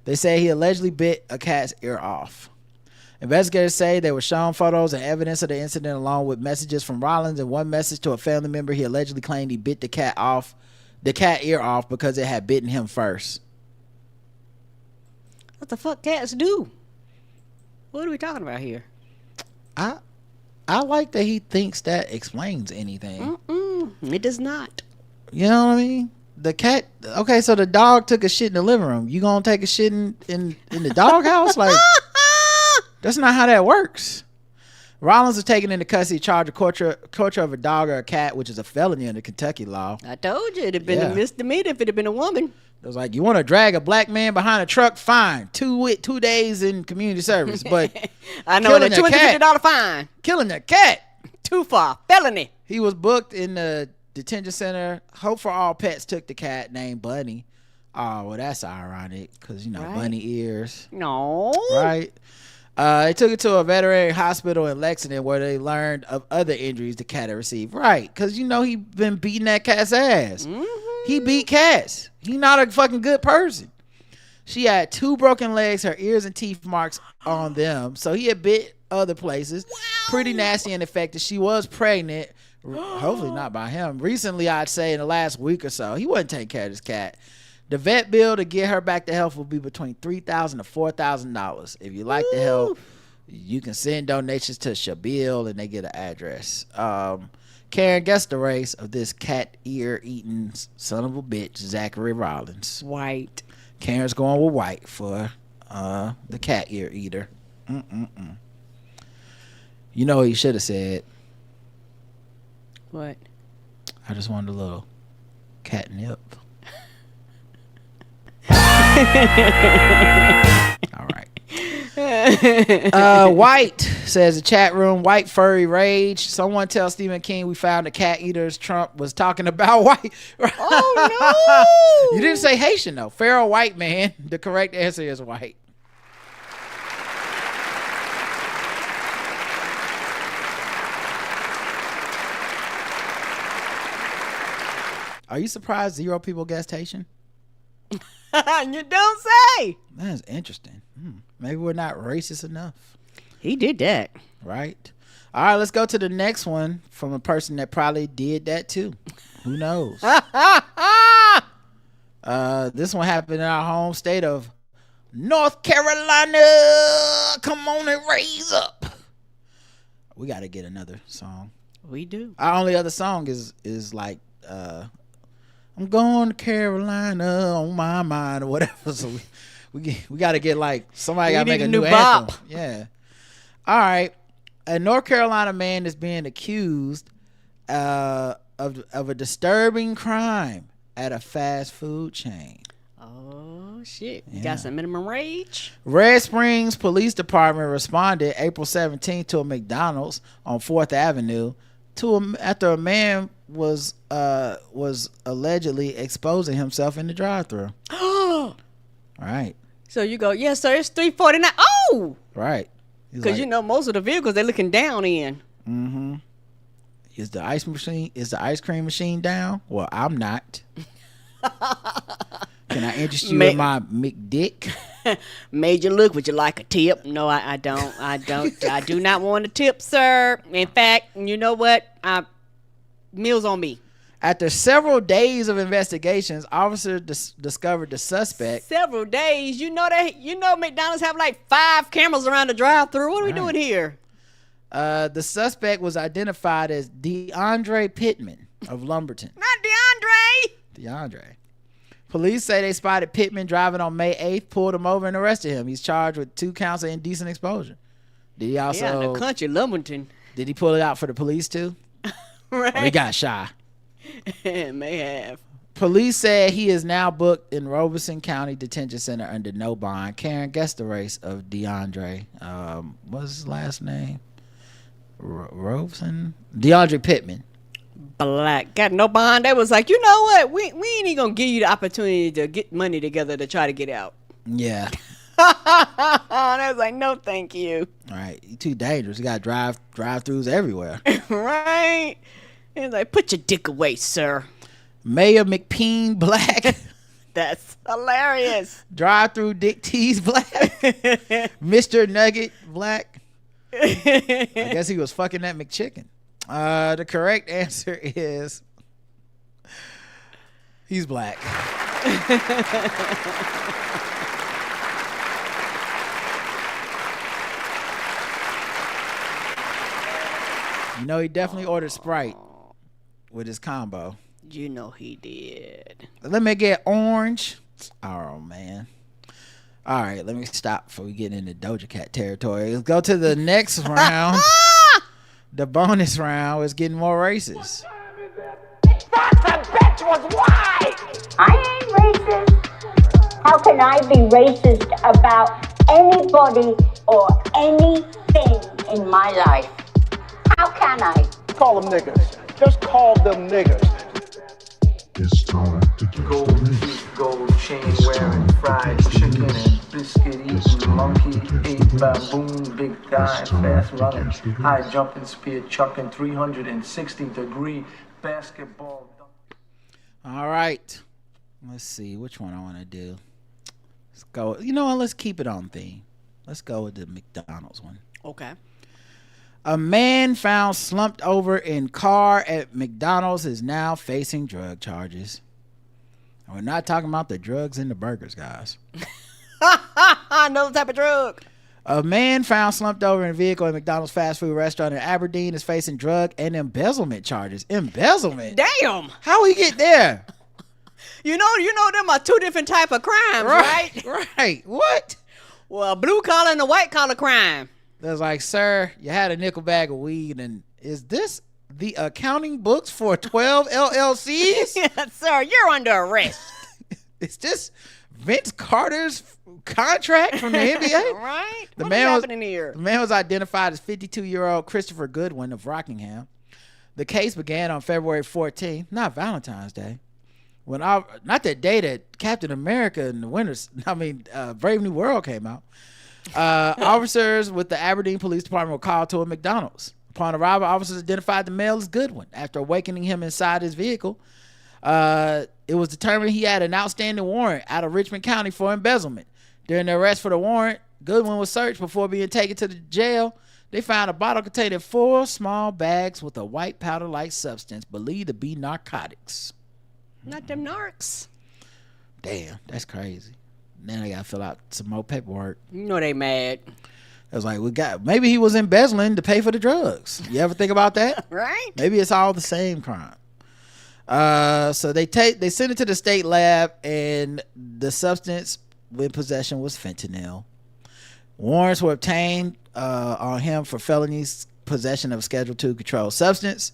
Speaker 1: They say he allegedly bit a cat's ear off. Investigators say they were shown photos and evidence of the incident along with messages from Rollins. And one message to a family member, he allegedly claimed he bit the cat ear off because it had bitten him first.
Speaker 2: What the fuck cats do? What are we talking about here?
Speaker 1: I like that he thinks that explains anything.
Speaker 2: It does not.
Speaker 1: You know what I mean? The cat. Okay, so the dog took a shit in the living room. You gonna take a shit in the doghouse? Like, that's not how that works. Rollins was taken into custody charged with torture of a dog or a cat, which is a felony under Kentucky law.
Speaker 2: I told you it'd have been a misdemeanor if it had been a woman.
Speaker 1: It was like, you want to drag a black man behind a truck? Fine. 2 days in community service. But
Speaker 2: I know, a $250 fine.
Speaker 1: Killing a cat.
Speaker 2: Too far. Felony.
Speaker 1: He was booked in the detention center. Hope for All Pets took the cat named Bunny. Oh, well, that's ironic because, right. Bunny ears.
Speaker 2: No.
Speaker 1: Right. They took it to a veterinary hospital in Lexington where they learned of other injuries the cat had received. Right. Because, he been beating that cat's ass. Mm-hmm. He beat cats. He not a fucking good person. She had 2 broken legs, her ears and teeth marks on them. So he had bit other places. Wow. Pretty nasty and infected. She was pregnant. Hopefully not by him. Recently, I'd say in the last week or so, he wasn't taking care of his cat. The vet bill to get her back to health will be between $3,000 to $4,000. If you like the help, you can send donations to Shabil and they get an address. Karen, guess the race of this cat ear eating son of a bitch, Zachary Rollins.
Speaker 2: White.
Speaker 1: Karen's going with white for the cat ear eater. You know what he should have said?
Speaker 2: What?
Speaker 1: I just wanted a little catnip. All right. White says the chat room, white furry rage. Someone tell Stephen King we found the cat eaters Trump was talking about white.
Speaker 2: Oh no.
Speaker 1: You didn't say Haitian though. Feral white man. The correct answer is white. Are you surprised 0 people guessed Haitian?
Speaker 2: You don't say.
Speaker 1: That's interesting. Maybe we're not racist enough.
Speaker 2: He did that.
Speaker 1: Right. All right, let's go to the next one from a person that probably did that too. Who knows? This one happened in our home state of North Carolina. Come on and raise up. We got to get another song.
Speaker 2: We do.
Speaker 1: Our only other song is like I'm going to Carolina on my mind or whatever. So we got to get like somebody got to make a new anthem. Yeah. All right. A North Carolina man is being accused of a disturbing crime at a fast food chain.
Speaker 2: Oh shit! You got some minimum wage.
Speaker 1: Red Springs Police Department responded April 17th to a McDonald's on 4th Avenue after a man was allegedly exposing himself in the drive-thru. Right.
Speaker 2: So you go, yes, sir. It's $3.49. Oh.
Speaker 1: Right.
Speaker 2: Because like, most of the vehicles they're looking down in.
Speaker 1: Mm-hmm. Is the ice cream machine down? Well, I'm not. Can I interest you in my McDick?
Speaker 2: Made you look. Would you like a tip? No, I don't. I do not want a tip, sir. In fact, you know what? Meals on me.
Speaker 1: After several days of investigations, officers discovered the suspect.
Speaker 2: Several days? You know McDonald's have like 5 cameras around the drive-thru. What are we doing here?
Speaker 1: The suspect was identified as DeAndre Pittman of Lumberton.
Speaker 2: Not
Speaker 1: DeAndre. Police say they spotted Pittman driving on May 8th, pulled him over and arrested him. He's charged with 2 counts of indecent exposure. Did he also...
Speaker 2: Yeah, in the country, Lumberton.
Speaker 1: Did he pull it out for the police too?
Speaker 2: Right.
Speaker 1: Or he got shy?
Speaker 2: May have.
Speaker 1: Police said he is now booked in Robeson County Detention Center under no bond. Karen, guess the race of DeAndre. What's his last name? Robeson? DeAndre Pittman.
Speaker 2: Black. Got no bond. They was like, you know what? We ain't even gonna give you the opportunity to get money together to try to get out.
Speaker 1: Yeah.
Speaker 2: They was like, no, thank you.
Speaker 1: All right. You too dangerous. You got drive-thrus everywhere.
Speaker 2: Right. It's like, put your dick away, sir.
Speaker 1: Mayor McPeen Black.
Speaker 2: That's hilarious.
Speaker 1: Drive-thru Dick Tease Black. Mr. Nugget Black. I guess he was fucking that McChicken. The correct answer is he's black. You know, he definitely ordered Sprite with his combo.
Speaker 2: You know he did.
Speaker 1: Let me get orange. Oh, man. All right, let me stop before we get into Doja Cat territory. Let's go to the next round. The bonus round is getting more racist.
Speaker 14: That bitch was white! I ain't racist. How can I be racist about anybody or anything in my life? How can I?
Speaker 5: Call them niggas. Just call them niggas.
Speaker 13: It's time to get
Speaker 5: Gold
Speaker 13: the race.
Speaker 5: teeth, gold chain wearing, fried chicken and biscuit eating, monkey ate baboon, big thigh, fast running, high jumping, spear chucking, 360-degree basketball.
Speaker 1: All right. Let's see which one I want to do. Let's go. You know what? Let's keep it on theme. Let's go with the McDonald's one.
Speaker 2: Okay.
Speaker 1: A man found slumped over in car at McDonald's is now facing drug charges. And we're not talking about the drugs in the burgers, guys.
Speaker 2: Another type of drug.
Speaker 1: A man found slumped over in a vehicle at McDonald's fast food restaurant in Aberdeen is facing drug and embezzlement charges. Embezzlement?
Speaker 2: Damn.
Speaker 1: How he get there?
Speaker 2: You know them are two different type of crimes, right?
Speaker 1: Right. What?
Speaker 2: Well, blue collar and a white collar crime.
Speaker 1: That's like, sir, you had a nickel bag of weed, and is this the accounting books for 12 LLCs?
Speaker 2: Yes, sir, you're under arrest.
Speaker 1: Is this Vince Carter's contract from the NBA?
Speaker 2: Right? What is happening here?
Speaker 1: The man was identified as 52-year-old Christopher Goodwin of Rockingham. The case began on February 14th, not Valentine's Day. Not that day that Captain America and the Brave New World came out. Officers with the Aberdeen Police Department were called to a McDonald's. Upon arrival, officers identified the male as Goodwin. After awakening him inside his vehicle, it was determined he had an outstanding warrant out of Richmond County for embezzlement. During the arrest for the warrant, Goodwin was searched before being taken to the jail. They found a bottle containing 4 small bags with a white powder-like substance believed to be narcotics.
Speaker 2: Not them narcs.
Speaker 1: Damn, that's crazy. Then I gotta fill out some more paperwork.
Speaker 2: You know they mad.
Speaker 1: I was like, maybe he was embezzling to pay for the drugs. You ever think about that?
Speaker 2: Right.
Speaker 1: Maybe it's all the same crime. So they sent it to the state lab, and the substance in possession was fentanyl. Warrants were obtained on him for felonies, possession of Schedule II controlled substance.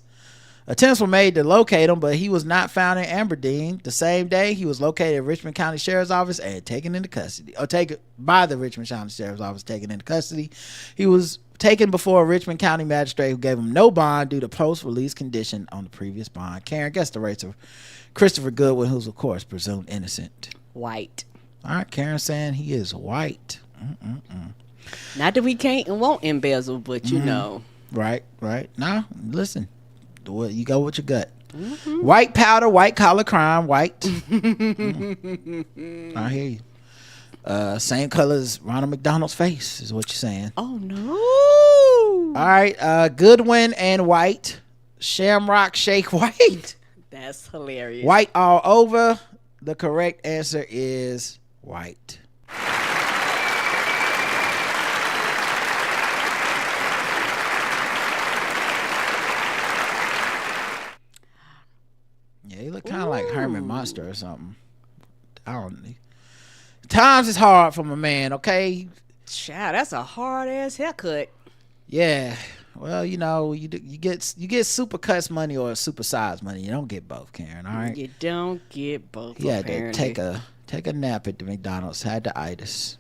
Speaker 1: Attempts were made to locate him, but he was not found in Aberdeen. The same day, he was located at Richmond County Sheriff's Office and taken into custody. Taken by the Richmond County Sheriff's Office, taken into custody. He was taken before a Richmond County magistrate who gave him no bond due to post-release condition on the previous bond. Karen, guess the race of Christopher Goodwin, who's of course presumed innocent.
Speaker 2: White.
Speaker 1: All right, Karen saying he is white.
Speaker 2: Not that we can't and won't embezzle, but you know.
Speaker 1: Right. Now, listen. You go with your gut. White powder, white collar crime, white. I hear you. Same color as Ronald McDonald's face is what you're saying.
Speaker 2: Oh no.
Speaker 1: All right, Goodwin and white. Shamrock shake white.
Speaker 2: That's hilarious.
Speaker 1: White all over. The correct answer is white. Yeah, he look kind of like Herman Munster or something. I don't know. Times is hard for my man, okay?
Speaker 2: Child, that's a hard ass haircut.
Speaker 1: Yeah. Well, you get super cuts money or super size money. You don't get both, Karen, all right?
Speaker 2: You don't get both.
Speaker 1: Yeah, take a nap at the McDonald's. Had the itis.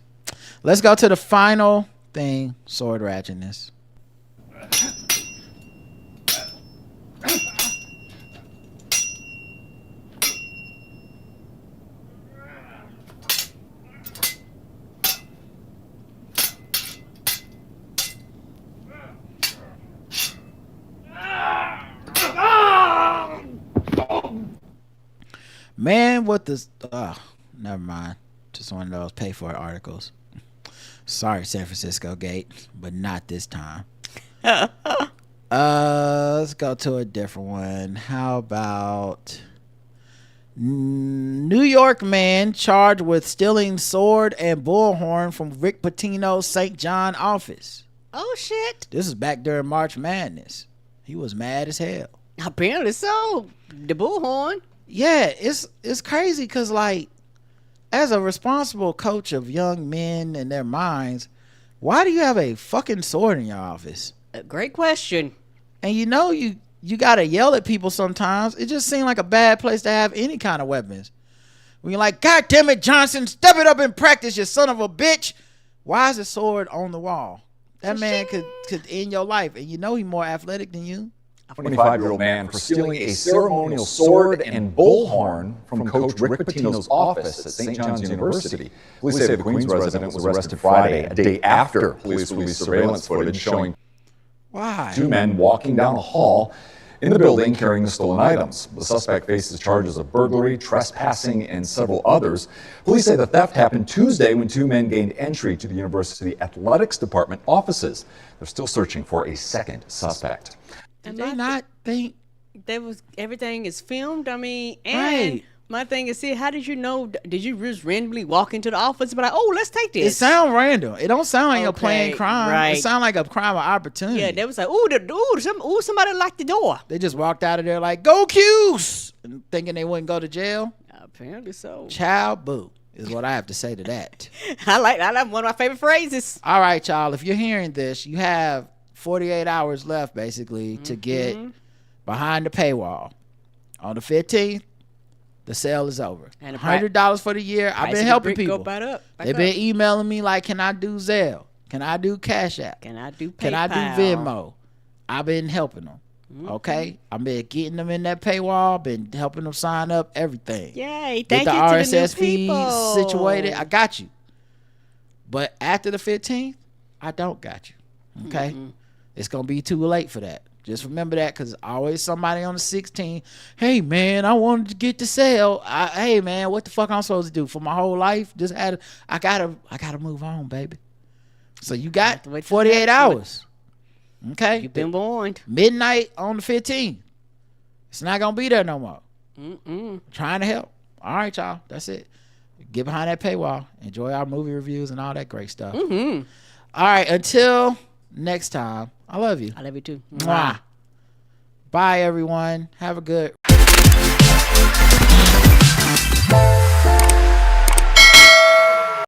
Speaker 1: Let's go to the final thing, sword ratchetness. Man with this never mind. Just one of those pay for it articles. Sorry, San Francisco Gate, but not this time. Let's go to a different one. How about New York man charged with stealing sword and bullhorn from Rick Pitino's St. John office.
Speaker 2: Oh shit.
Speaker 1: This is back during March Madness. He was mad as hell.
Speaker 2: Apparently so. The bullhorn.
Speaker 1: Yeah, it's crazy because, like, as a responsible coach of young men and their minds, why do you have a fucking sword in your office?
Speaker 2: A great question.
Speaker 1: And you know you gotta yell at people sometimes. It just seemed like a bad place to have any kind of weapons. When you're like, God damn it, Johnson, step it up and practice, you son of a bitch. Why is the sword on the wall? That man could end your life, and you know he's more athletic than you.
Speaker 15: A 25-year-old man for stealing a ceremonial sword and bullhorn from Coach Rick Pitino's office at St. John's University. Police say the Queens resident was arrested Friday, a day after police released surveillance footage showing two men walking down the hall in the building carrying the stolen items. The suspect faces charges of burglary, trespassing, and several others. Police say the theft happened Tuesday when two men gained entry to the university athletics department offices. They're still searching for a second suspect.
Speaker 1: Did they not think
Speaker 2: there was everything is filmed? I mean, and
Speaker 1: right.
Speaker 2: My thing is, see, how did you know? Did you just randomly walk into the office and be like, oh, let's take this?
Speaker 1: It sounds random. It don't sound like a planned crime.
Speaker 2: Right.
Speaker 1: It sounds like a crime of opportunity.
Speaker 2: Yeah, they was like, somebody locked the door.
Speaker 1: They just walked out of there like, go Q's, and thinking they wouldn't go to jail.
Speaker 2: Apparently so.
Speaker 1: Child boo is what I have to say to that.
Speaker 2: I like one of my favorite phrases.
Speaker 1: All right, y'all. If you're hearing this, you have 48 hours left, basically, to get behind the paywall. On the 15th, the sale is over. And $100 for the year. I've been helping people. They've been emailing me like, can I do Zelle? Can I do Cash App?
Speaker 2: Can I do PayPal?
Speaker 1: Can I do Venmo? I've been helping them. Okay? I've been getting them in that paywall, been helping them sign up, everything.
Speaker 2: Yay.
Speaker 1: Get
Speaker 2: Thank
Speaker 1: the
Speaker 2: you
Speaker 1: RSS
Speaker 2: to the new people.
Speaker 1: feeds situated. I got you. But after the 15th, I don't got you. Okay? It's going to be too late for that. Just remember that, because always somebody on the 16th, hey man, I wanted to get the sale. Hey man, what the fuck I'm supposed to do for my whole life? I gotta move on, baby. So you got 48 hours. Okay?
Speaker 2: You've been warned.
Speaker 1: Midnight on the 15th. It's not gonna be there no more. Trying to help. All right, y'all. That's it. Get behind that paywall. Enjoy our movie reviews and all that great stuff. All right, until next time. I love you.
Speaker 2: I love you too.
Speaker 1: Mwah. Bye, everyone. Have a good